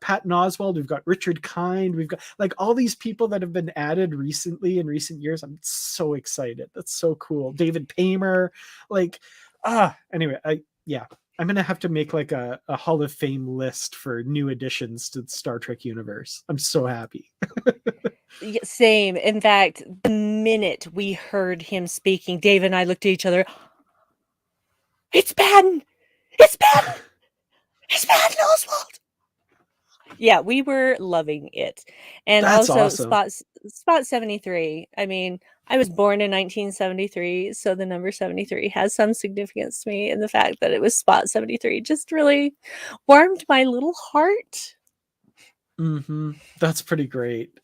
Speaker 2: Patton Oswalt, we've got Richard Kind, we've got like all these people that have been added recently in recent years. I'm so excited. That's so cool. David Paymer, like, anyway, I'm gonna have to make like a Hall of Fame list for new additions to the Star Trek universe. I'm so happy.
Speaker 1: Same. In fact, the minute we heard him speaking, Dave and I looked at each other. It's Patton! It's Patton! It's Patton Oswalt! Yeah, we were loving it. And
Speaker 2: That's
Speaker 1: also
Speaker 2: awesome.
Speaker 1: Spot 73. I mean, I was born in 1973, so the number 73 has some significance to me, and the fact that it was Spot 73 just really warmed my little heart.
Speaker 2: That's pretty great.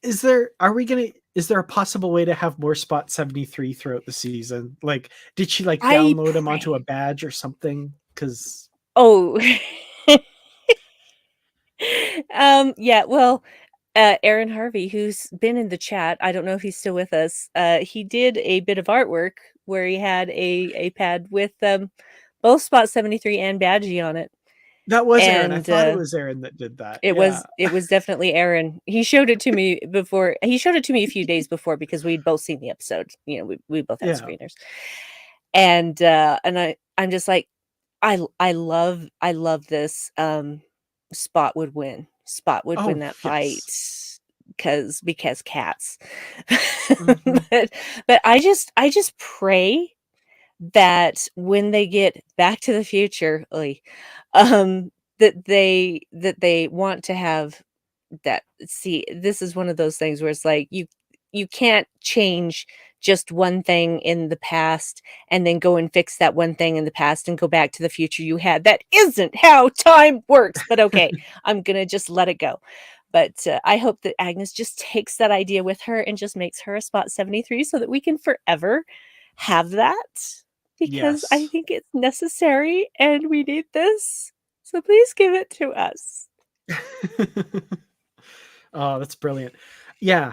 Speaker 2: Is there a possible way to have more Spot 73 throughout the season? Like, did she like download him onto a badge or something? Because
Speaker 1: yeah, well, Aaron Harvey, who's been in the chat, I don't know if he's still with us. He did a bit of artwork where he had a pad with both Spot 73 and Badgie on it.
Speaker 2: That was Aaron. I thought it was Aaron that did that.
Speaker 1: It was definitely Aaron. He showed it to me before. He showed it to me a few days before because we'd both seen the episode. You know, we both had screeners. And I'm just like, I love this. Spot would win. Spot would win that fight because cats. but I just pray that when they get Back to the Future, that they want to have that. See, this is one of those things where it's like you can't change just one thing in the past and then go and fix that one thing in the past and go back to the future you had. That isn't how time works. But okay, I'm gonna just let it go. But I hope that Agnes just takes that idea with her and just makes her a Spot 73 so that we can forever have that, because I think it's necessary and we need this. So please give it to us.
Speaker 2: Oh, that's brilliant. Yeah.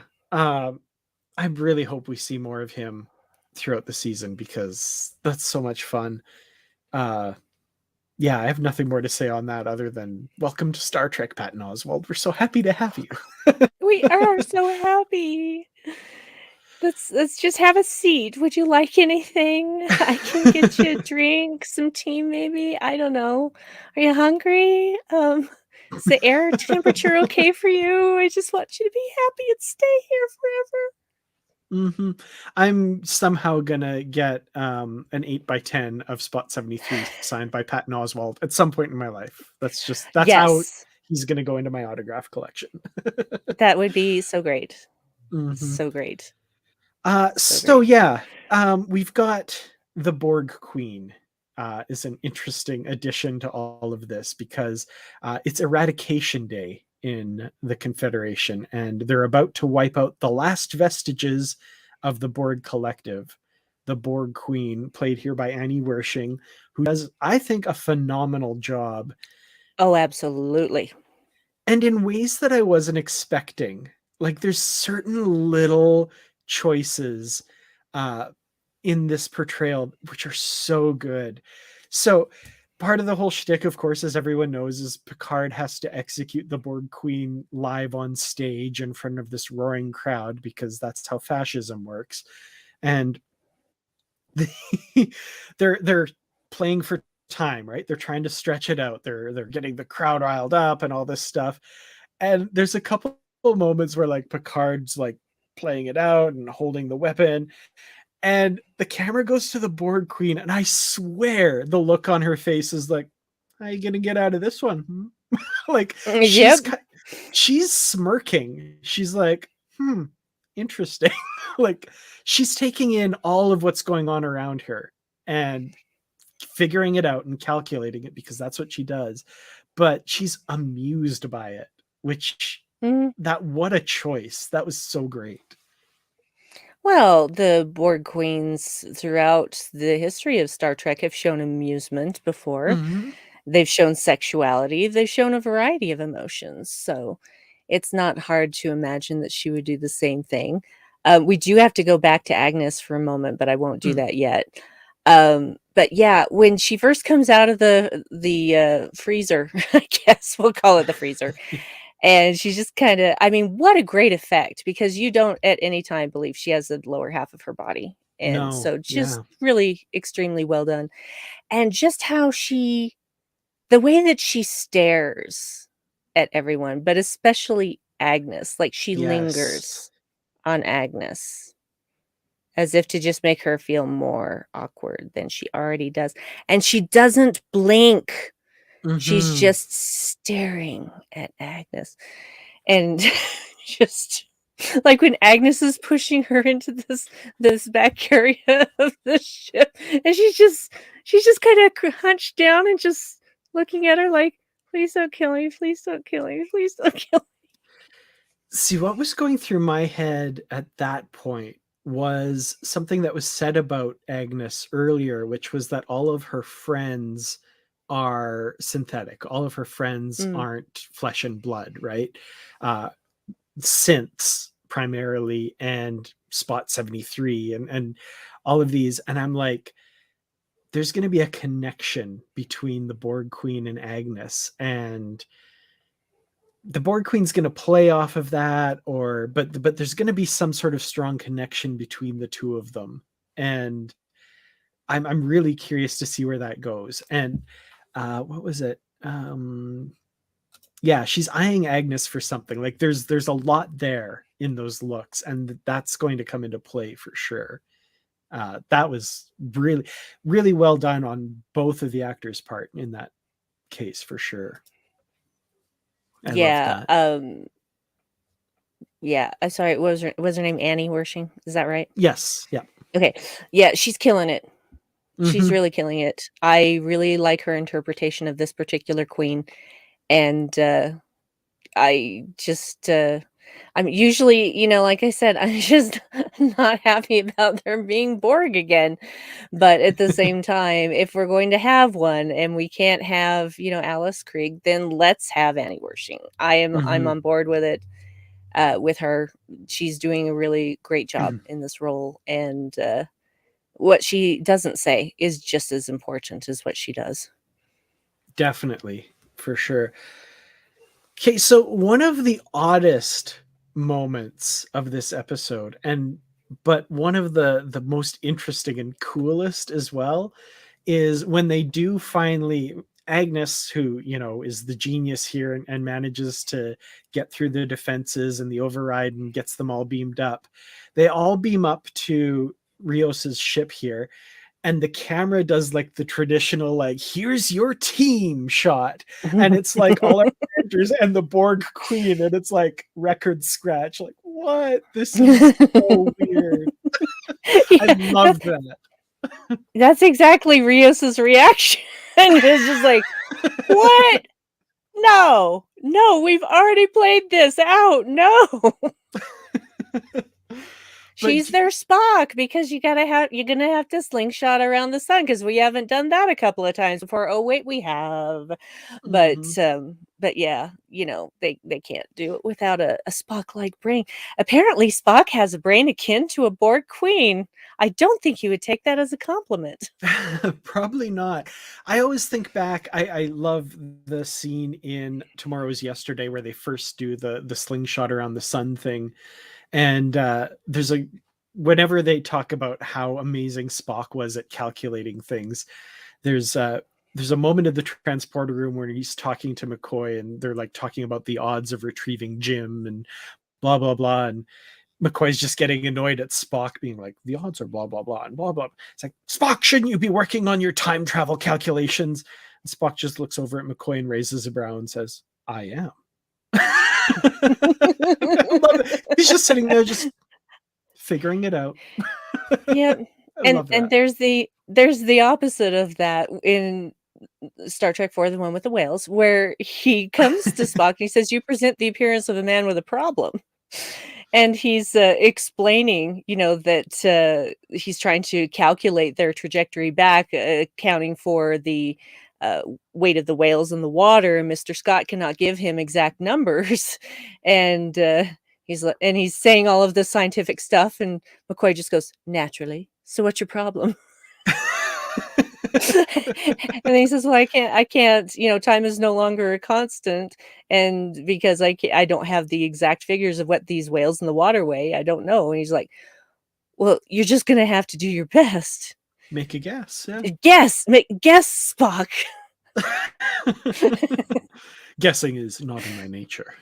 Speaker 2: I really hope we see more of him throughout the season because that's so much fun. Yeah, I have nothing more to say on that other than welcome to Star Trek, Patton Oswalt. We're so happy to have you.
Speaker 1: We are so happy. Let's just have a seat. Would you like anything? I can get you a drink, some tea maybe. I don't know. Are you hungry? Is the air temperature okay for you? I just want you to be happy and stay here forever.
Speaker 2: I'm somehow gonna get an 8x10 of Spot 73 signed by Patton Oswalt at some point in my life. That's how he's gonna go into my autograph collection.
Speaker 1: That would be so great. So great.
Speaker 2: We've got the Borg Queen is an interesting addition to all of this because it's Eradication Day in the Confederation, and they're about to wipe out the last vestiges of the Borg Collective. The Borg Queen, played here by Annie Wershing, who does, I think, a phenomenal job.
Speaker 1: Oh, absolutely.
Speaker 2: And in ways that I wasn't expecting. Like, there's certain little choices in this portrayal which are so good. So part of the whole shtick, of course, as everyone knows, is Picard has to execute the Borg Queen live on stage in front of this roaring crowd because that's how fascism works. And they're playing for time, right? They're trying to stretch it out. They're getting the crowd riled up and all this stuff. And there's a couple moments where like Picard's like playing it out and holding the weapon, and the camera goes to the Borg Queen, and I swear the look on her face is like, how are you gonna get out of this one? Like, she's smirking. She's like, interesting. Like, she's taking in all of what's going on around her and figuring it out and calculating it because that's what she does. But she's amused by it, which
Speaker 1: Mhm.
Speaker 2: What a choice. That was so great.
Speaker 1: Well, the Borg queens throughout the history of Star Trek have shown amusement before.
Speaker 2: Hmm.
Speaker 1: They've shown sexuality, they've shown a variety of emotions, so it's not hard to imagine that she would do the same thing. We do have to go back to Agnes for a moment, but I won't do that yet. But yeah, when she first comes out of the freezer, I guess we'll call it the freezer, and she's just kinda, I mean, what a great effect, because you don't at any time believe she has the lower half of her body, and
Speaker 2: No,
Speaker 1: so just
Speaker 2: yeah,
Speaker 1: really extremely well done. And just how she the way that she stares at everyone, but especially Agnes, like, she
Speaker 2: yes.
Speaker 1: lingers on Agnes as if to just make her feel more awkward than she already does, and she doesn't blink. She's
Speaker 2: Hmm.
Speaker 1: just staring at Agnes, and just like when Agnes is pushing her into this back area of the ship, and she's just kinda hunched down and just looking at her like, "Please don't kill me, please don't kill me, please don't kill me."
Speaker 2: See, what was going through my head at that point was something that was said about Agnes earlier, which was that all of her friends are synthetic. All of her friends
Speaker 1: Mm.
Speaker 2: aren't flesh and blood, right? Uh, Synths primarily, and Spot 73, and all of these. And I'm like, there's going to be a connection between the Borg Queen and Agnes, and the Borg Queen's going to play off of that, or but there's going to be some sort of strong connection between the two of them, and I'm really curious to see where that goes. And what was it? Yeah, she's eyeing Agnes for something. Like there's a lot there in those looks, and that's going to come into play for sure. That was really, really well done on both of the actors' part in that case for sure. I love
Speaker 1: Yeah,
Speaker 2: that.
Speaker 1: yeah, sorry, was her name Annie Wershing? Is that right?
Speaker 2: Yes. Yeah.
Speaker 1: Okay. Yeah, she's killing it. She's
Speaker 2: Hmm.
Speaker 1: really killing it. I really like her interpretation of this particular queen, and, I just, I'm usually, like I said, I'm just not happy about there being Borg again, but at the same time, if we're going to have one and we can't have, Alice Krieg, then let's have Annie Wershing. I'm
Speaker 2: Hmm.
Speaker 1: on board with her. She's doing a really great job in this role, and, what she doesn't say is just as important as what she does.
Speaker 2: Definitely, for sure. Okay, so one of the oddest moments of this episode, and but one of the most interesting and coolest as well, is when they do finally, Agnes, who is the genius here, and manages to get through the defenses and the override and gets them all beamed up. They all beam up to Rios's ship here, and the camera does like the traditional, like, here's your team shot, and it's like all our characters and the Borg Queen, and it's like record scratch, like, what, this is so weird. I
Speaker 1: Yeah,
Speaker 2: love that.
Speaker 1: that's exactly Rios's reaction. It's just like, "What? No. No, we've already played this out. No."
Speaker 2: But
Speaker 1: She's their Spock because you're gonna have to slingshot around the sun because we haven't done that a couple of times before. Oh, wait, we have.
Speaker 2: mhm.
Speaker 1: But yeah, they can't do it without a Spock-like brain. Apparently, Spock has a brain akin to a Borg queen. I don't think he would take that as a compliment.
Speaker 2: Probably not. I always think back. I love the scene in Tomorrow's Yesterday where they first do the slingshot around the sun thing, and there's a whenever they talk about how amazing Spock was at calculating things, there's a there's a moment of the transporter room where he's talking to McCoy, and they're like talking about the odds of retrieving Jim and blah blah blah, and McCoy's just getting annoyed at Spock being like, the odds are blah blah blah and blah blah. It's like, Spock, shouldn't you be working on your time travel calculations? And Spock just looks over at McCoy and raises a brow and says, I am. I love it. He's just sitting there just figuring it out.
Speaker 1: Yep.
Speaker 2: I
Speaker 1: And
Speaker 2: love
Speaker 1: and
Speaker 2: that.
Speaker 1: there's the opposite of that in Star Trek 4, the one with the whales, where he comes to Spock and he says, "You present the appearance of a man with a problem." And he's explaining, that he's trying to calculate their trajectory back, accounting for the uh, weight of the whales in the water. And Mr. Scott cannot give him exact numbers. And he's saying all of this scientific stuff. And McCoy just goes, "Naturally. So what's your problem?" And he says, "Well, I can't, time is no longer a constant. And because I don't have the exact figures of what these whales in the water weigh, I don't know." And he's like, "Well, you're just going to have to do your best.
Speaker 2: Make a guess. Yeah.
Speaker 1: Guess, Spock."
Speaker 2: Guessing is not in my nature.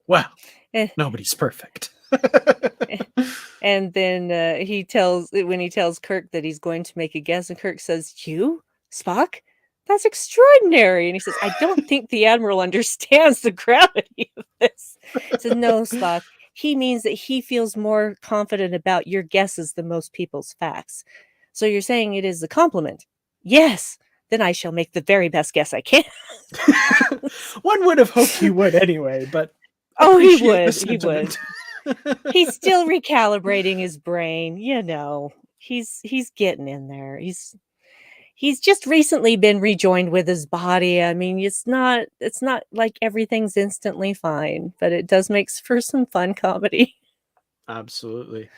Speaker 2: Well,
Speaker 1: Eh,
Speaker 2: nobody's perfect.
Speaker 1: eh. And then when he tells Kirk that he's going to make a guess, and Kirk says, "You, Spock? That's extraordinary." And he says, "I don't think the Admiral understands the gravity of this." He says, "No, Spock. He means that he feels more confident about your guesses than most people's facts. So you're saying it is a compliment?" "Yes. Then I shall make the very best guess I can."
Speaker 2: One would have hoped he would anyway, but
Speaker 1: Oh, he
Speaker 2: appreciate the
Speaker 1: would. He would.
Speaker 2: sentiment.
Speaker 1: He's still recalibrating his brain. He's getting in there. He's just recently been rejoined with his body. I mean, it's not like everything's instantly fine, but it does make for some fun comedy.
Speaker 2: Absolutely.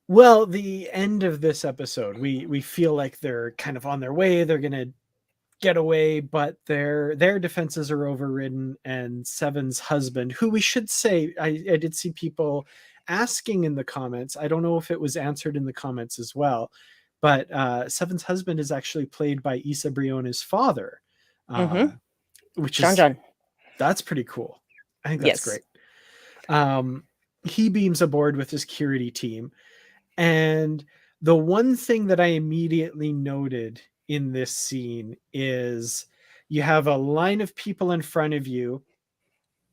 Speaker 2: Well, the end of this episode, we feel like they're kind of on their way. They're gonna get away, but their defenses are overridden, and Seven's husband, who we should say, I did see people asking in the comments. I don't know if it was answered in the comments as well, but Seven's husband is actually played by Issa Briona's father, which is
Speaker 1: John.
Speaker 2: that's pretty cool. I think that's
Speaker 1: Yes.
Speaker 2: great. He beams aboard with his security team, and the one thing that I immediately noted in this scene is you have a line of people in front of you,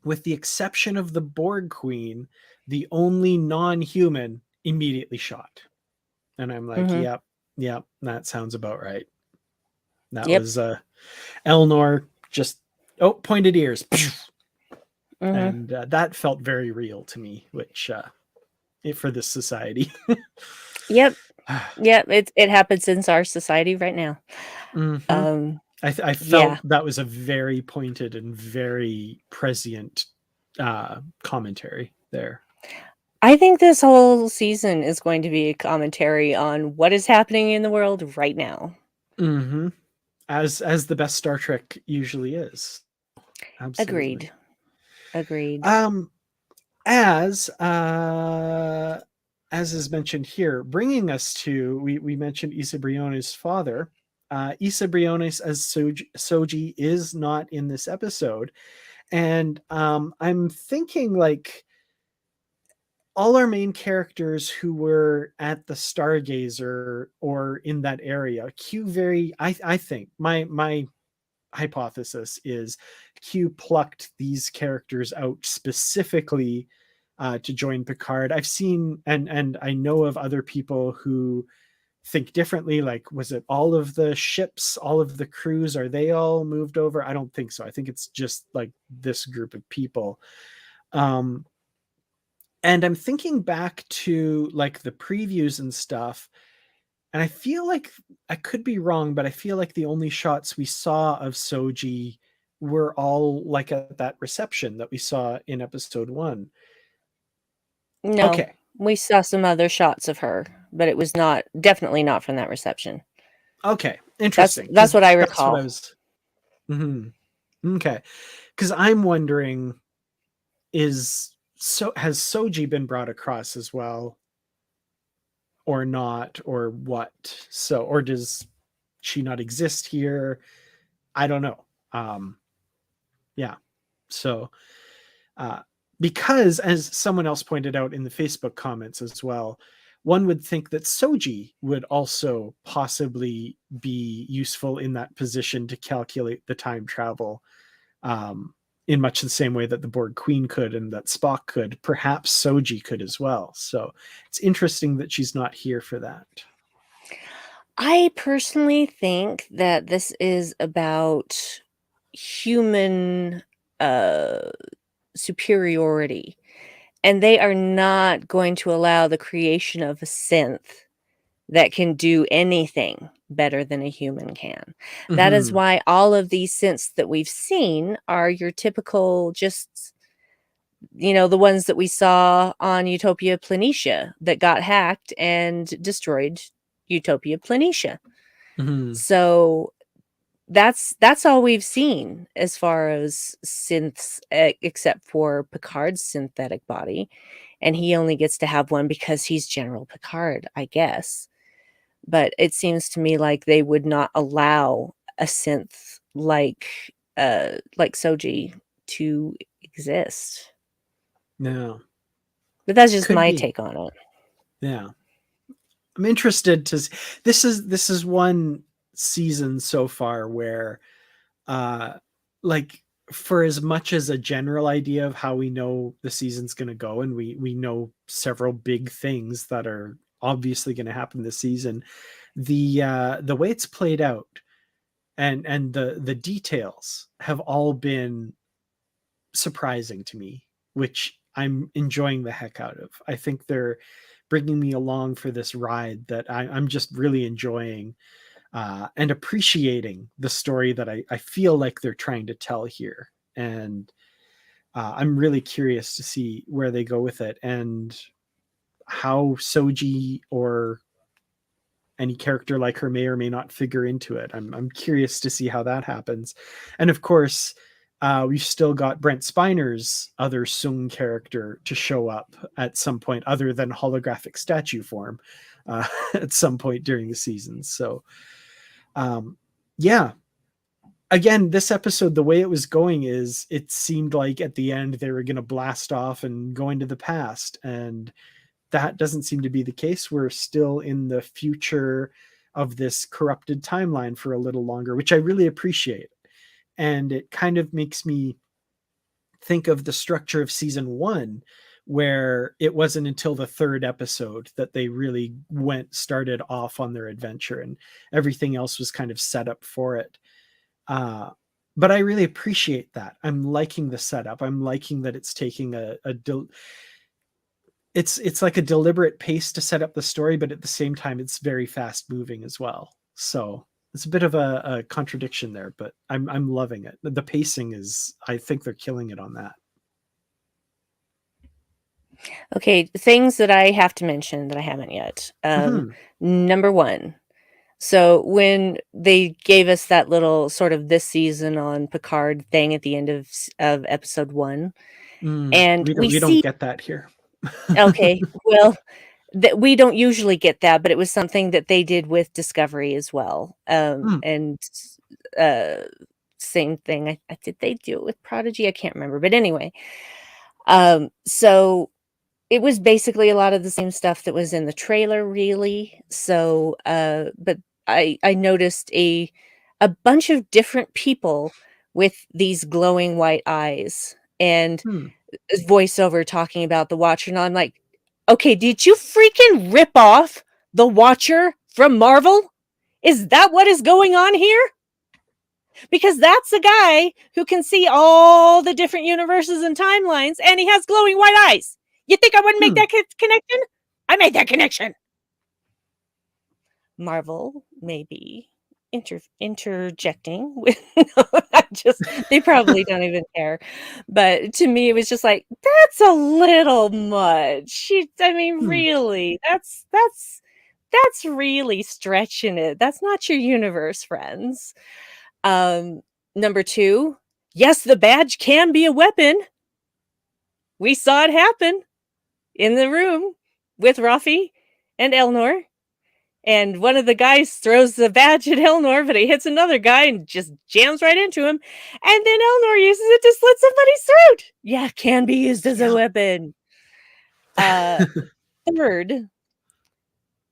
Speaker 2: with the exception of the Borg Queen, the only non-human, immediately shot. And I'm like, yep, that sounds about right. That was Elnor, just pointed ears. And that felt very real to me, which for this society.
Speaker 1: Yep. It happens in our society right now.
Speaker 2: I felt that was a very pointed and very prescient commentary there.
Speaker 1: I think this whole season is going to be a commentary on what is happening in the world right now.
Speaker 2: As the best Star Trek usually is. Absolutely.
Speaker 1: Agreed.
Speaker 2: As is mentioned here, bringing us to, we mentioned Issa Briona's father. Issa Briones as Soji is not in this episode. And I'm thinking, like, all our main characters who were at the Stargazer or in that area, I think my hypothesis is Q plucked these characters out specifically to join Picard. I've seen and I know of other people who think differently. Like, was it all of the ships, all of the crews, are they all moved over? I don't think so. I think it's just like this group of people. And I'm thinking back to like the previews and stuff, and I feel like, I could be wrong, but I feel like the only shots we saw of Soji were all like at that reception that we saw in episode 1.
Speaker 1: No,
Speaker 2: okay,
Speaker 1: we saw some other shots of her, but it was definitely not from that reception.
Speaker 2: Okay, interesting.
Speaker 1: That's what I recall.
Speaker 2: That's what I was. Okay, because I'm wondering, has Soji been brought across as well, or not, or what? So, or does she not exist here? I don't know. Yeah. So, because, as someone else pointed out in the Facebook comments as well, one would think that Soji would also possibly be useful in that position to calculate the time travel, in much the same way that the Borg Queen could and that Spock could. Perhaps Soji could as well. So it's interesting that she's not here for that.
Speaker 1: I personally think that this is about human superiority, and they are not going to allow the creation of a synth that can do anything better than a human can. That is
Speaker 2: Mhm.
Speaker 1: why all of these synths that we've seen are your typical, just, the ones that we saw on Utopia Planitia that got hacked and destroyed Utopia Planitia.
Speaker 2: Mhm.
Speaker 1: So that's all we've seen as far as synths, except for Picard's synthetic body, and he only gets to have one because he's General Picard, I guess. But it seems to me like they would not allow a synth like Soji to exist.
Speaker 2: No.
Speaker 1: But that's just
Speaker 2: Could
Speaker 1: my
Speaker 2: be.
Speaker 1: take on it.
Speaker 2: Yeah. I'm interested to this is one season so far where uh like for as much as a general idea of how we know the season's going to go, and we know several big things that are obviously going to happen this season, the way it's played out and the details have all been surprising to me, which I'm enjoying the heck out of. I think they're bringing me along for this ride that I'm just really enjoying, and appreciating the story that I feel like they're trying to tell here. And I'm really curious to see where they go with it and how Soji or any character like her may or may not figure into it. I'm curious to see how that happens. And of course, we've still got Brent Spiner's other Sung character to show up at some point, other than holographic statue form, at some point during the season. So, yeah. Again, this episode, the way it was going is it seemed like at the end they were going to blast off and go into the past. And that doesn't seem to be the case. We're still in the future of this corrupted timeline for a little longer, which I really appreciate. And it kind of makes me think of the structure of season one, where it wasn't until the third episode that they really started off on their adventure, and everything else was kind of set up for it. Uh, but I really appreciate that. I'm liking the setup. I'm liking that it's taking it's like a deliberate pace to set up the story, but at the same time, it's very fast moving as well. So it's a bit of a contradiction there, but I'm loving it. The pacing is, I think they're killing it on that.
Speaker 1: Okay, things that I have to mention that I haven't yet.
Speaker 2: Mhm.
Speaker 1: Number one, so when they gave us that little sort of this season on Picard thing at the end of episode one, and we
Speaker 2: We don't
Speaker 1: see,
Speaker 2: get that here.
Speaker 1: okay, well, that we don't usually get that, but it was something that they did with Discovery as well.
Speaker 2: Mm,
Speaker 1: And uh, same thing. Did they do it with Prodigy? I can't remember, but anyway, so it was basically a lot of the same stuff that was in the trailer, really. So, but I noticed a bunch of different people with these glowing white eyes and
Speaker 2: hmm.
Speaker 1: voiceover talking about the Watcher, and I'm like, okay, did you freaking rip off the Watcher from Marvel? Is that what is going on here? Because that's a guy who can see all the different universes and timelines, and he has glowing white eyes. You think I wouldn't make
Speaker 2: Hmm.
Speaker 1: that connection? I made that connection. Marvel maybe interjecting with they probably don't even care, but to me it was just like, that's a little much. I mean,
Speaker 2: Hmm.
Speaker 1: really, that's really stretching it. That's not your universe, friends. um Number two, yes, the badge can be a weapon. We saw it happen in the room with Rafi and Elnor. And one of the guys throws the badge at Elnor, but he hits another guy and just jams right into him. And then Elnor uses it to slit somebody's throat. Yeah, can be used as a
Speaker 2: Yeah.
Speaker 1: weapon. Uh, Third,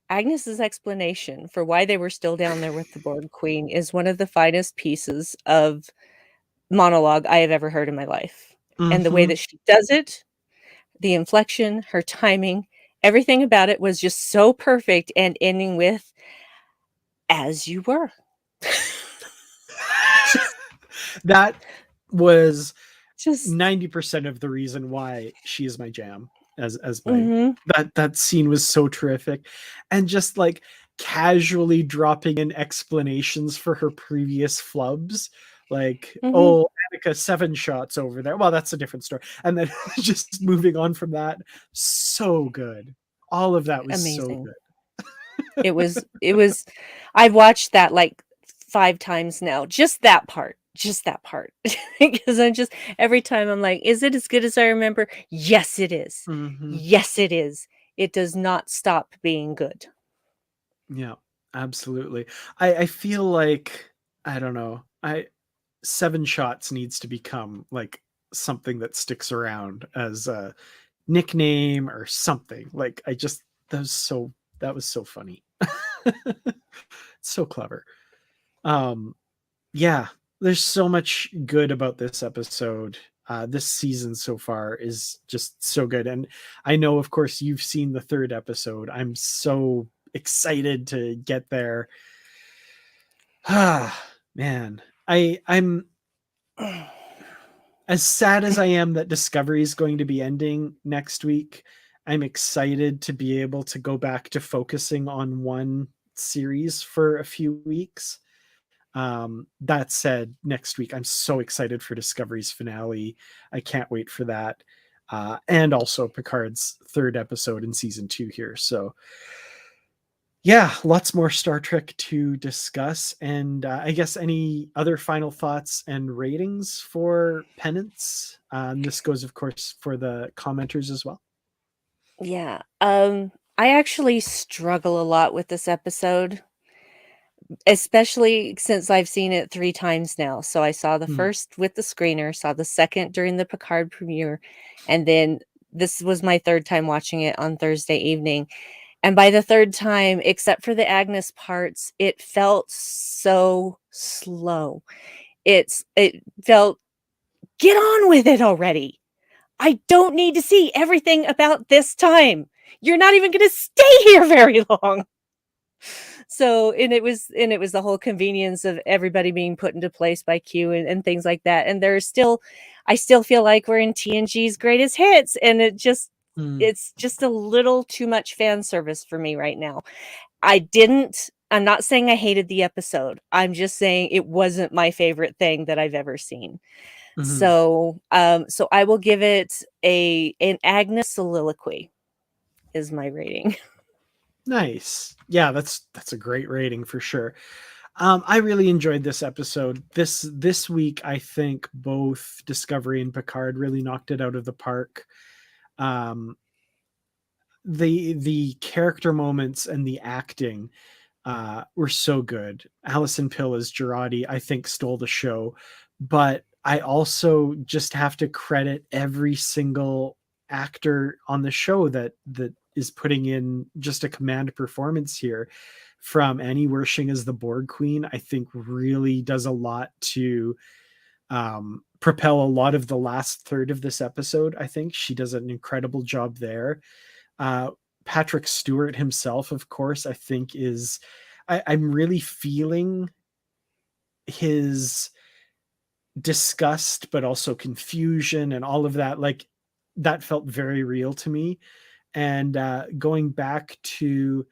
Speaker 1: Agnes's explanation for why they were still down there with the Borg Queen is one of the finest pieces of monologue I have ever heard in my life. And the way
Speaker 2: Hmm.
Speaker 1: that she does it, the inflection, her timing, everything about it was just so perfect, and ending with, As you were. just
Speaker 2: That was
Speaker 1: just
Speaker 2: 90% of the reason why she is my jam as my
Speaker 1: mhm,
Speaker 2: that scene was so terrific. And just like casually dropping in explanations for her previous flubs, like,
Speaker 1: mhm.
Speaker 2: oh, Annika 7 shots over there, well, that's a different story, and then just moving on from that. So good. All of that was so
Speaker 1: Amazing.
Speaker 2: good.
Speaker 1: It was I've watched that like 5 times now. Just that part. Just that part. Because I'm just every time I'm like, "Is it as good as I remember?" Yes, it is.
Speaker 2: Mhm.
Speaker 1: Yes, it is. It does not stop being good.
Speaker 2: Yeah, absolutely. I feel like, I don't know, I 7 shots needs to become like something that sticks around as a nickname or something. Like, I just that was so funny. So clever. Um yeah, there's so much good about this episode. This season so far is just so good. And I know, of course, you've seen the 3rd episode. I'm so excited to get there. Ah, man. I'm as sad as I am that Discovery is going to be ending next week. I'm excited to be able to go back to focusing on one series for a few weeks. That said, next week I'm so excited for Discovery's finale. I can't wait for that. And also Picard's 3rd episode in season 2 here. So yeah, lots more Star Trek to discuss. And I guess any other final thoughts and ratings for Penance? This goes, of course, for the commenters as well.
Speaker 1: Yeah. I actually struggle a lot with this episode, especially since I've seen it 3 times now. So I saw the
Speaker 2: Hmm.
Speaker 1: first with the screener, saw the second during the Picard premiere, and then this was my 3rd time watching it on Thursday evening. And by the 3rd time, except for the Agnes parts, it felt so slow. It felt, "Get on with it already. I don't need to see everything about this time. You're not even gonna stay here very long." So, and it was the whole convenience of everybody being put into place by Q and things like that. And there's still I still feel like we're in TNG's greatest hits, and
Speaker 2: Hmm.
Speaker 1: it's just a little too much fan service for me right now. I'm not saying I hated the episode. I'm just saying it wasn't my favorite thing that I've ever seen.
Speaker 2: Hmm.
Speaker 1: So I will give it an Agnes soliloquy is my rating.
Speaker 2: Nice. Yeah, that's a great rating for sure. I really enjoyed this episode. This week, I think both Discovery and Picard really knocked it out of the park. Um, the character moments and the acting were so good. Alison Pill as Girardi, I think, stole the show. But I also just have to credit every single actor on the show that is putting in just a command performance here. From Annie Wershing as the Borg Queen, I think really does a lot to propel a lot of the last third of this episode. I think she does an incredible job there. Uh, Patrick Stewart himself, of course, I think is I'm really feeling his disgust, but also confusion and all of that. Like, that felt very real to me. And going back to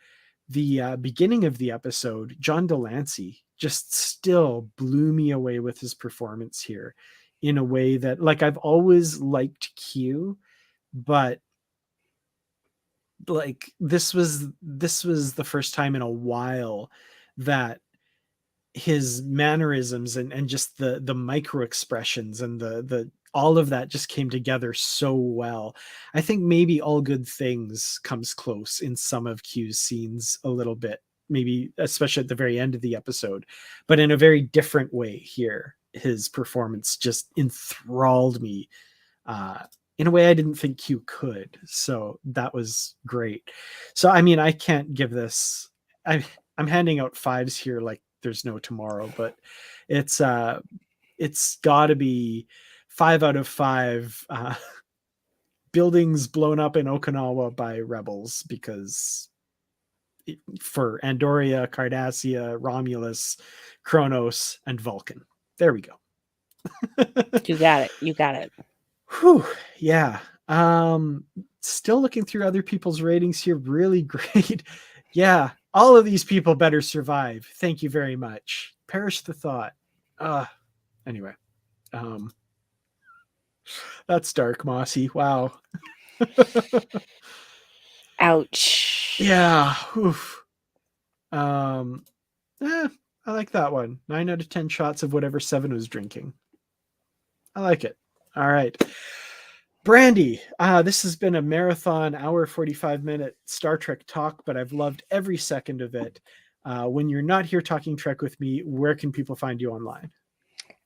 Speaker 2: the beginning of the episode, John Delancey just still blew me away with his performance here in a way that, like, I've always liked Q, but like this was the first time in a while that his mannerisms and just the micro expressions and the all of that just came together so well. I think maybe All Good Things comes close in some of Q's scenes a little bit, maybe especially at the very end of the episode, but in a very different way here. His performance just enthralled me uh, in a way I didn't think Q could. So that was great. So I mean, I can't give this. I'm handing out fives here like there's no tomorrow, but it's uh it's got to be 5 out of 5 buildings blown up in Okinawa by rebels because for Andoria, Cardassia, Romulus, Kronos, and Vulcan. There we go.
Speaker 1: You got it. You got it.
Speaker 2: Whew, yeah. Still looking through other people's ratings here. Really great. Yeah, all of these people better survive. Thank you very much. Perish the thought. Anyway. That's dark, Mossy. Wow.
Speaker 1: Ouch.
Speaker 2: Yeah. Oof. I like that one. 9 out of 10 shots of whatever Seven was drinking. I like it. All right. Brandi, this has been a marathon hour 45-minute Star Trek talk, but I've loved every second of it. When you're not here talking Trek with me, where can people find you online?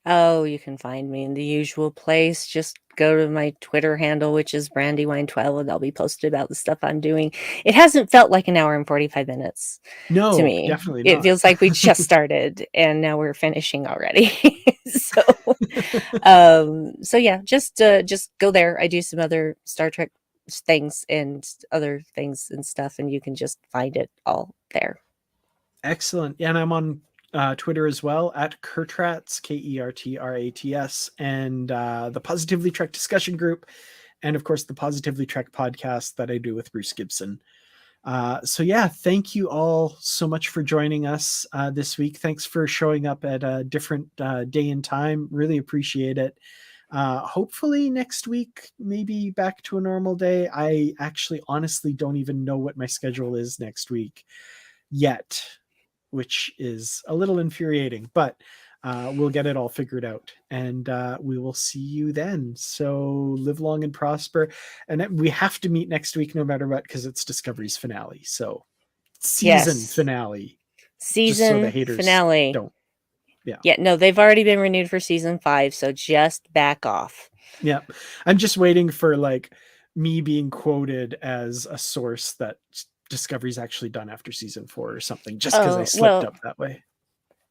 Speaker 1: Oh, you can find me in the usual place. Just go to my Twitter handle, which is Brandywine12, and I'll be posted about the stuff I'm doing. It hasn't felt like an hour and 45 minutes to
Speaker 2: No,
Speaker 1: me.
Speaker 2: definitely
Speaker 1: It
Speaker 2: not.
Speaker 1: feels like we just started and now we're finishing already. So yeah, just go there. I do some other Star Trek things and other things and stuff, and you can just find it all there.
Speaker 2: Excellent. Yeah, and I'm on Twitter as well at Kertrats, Kertrats, and the Positively Trek discussion group, and of course the Positively Trek podcast that I do with Bruce Gibson. So yeah, thank you all so much for joining us this week. Thanks for showing up at a different day and time. Really appreciate it. Hopefully next week, maybe back to a normal day. I actually honestly don't even know what my schedule is next week yet, which is a little infuriating, but we'll get it all figured out, and we will see you then. So live long and prosper. And we have to meet next week no matter what, because it's Discovery's finale. So season finale. Just so the
Speaker 1: Season
Speaker 2: haters
Speaker 1: finale.
Speaker 2: don't.
Speaker 1: Yeah, no, they've already been renewed for season 5, so just back off.
Speaker 2: Yeah. I'm just waiting for like me being quoted as a source that Discovery's actually done after season 4 or something, just because I slipped up that way.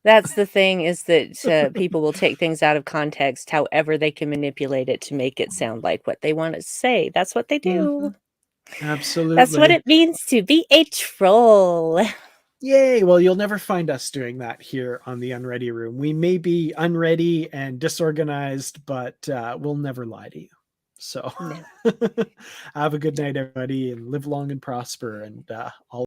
Speaker 1: That's the thing, is that people will take things out of context however they can manipulate it to make it sound like what they want to say. That's what they do.
Speaker 2: Absolutely.
Speaker 1: That's what it means to be a troll.
Speaker 2: Yay. Well, you'll never find us doing that here on the Unready Room. We may be unready and disorganized, but we'll never lie to you. So
Speaker 1: No.
Speaker 2: have a good night, everybody, and live long and prosper. And all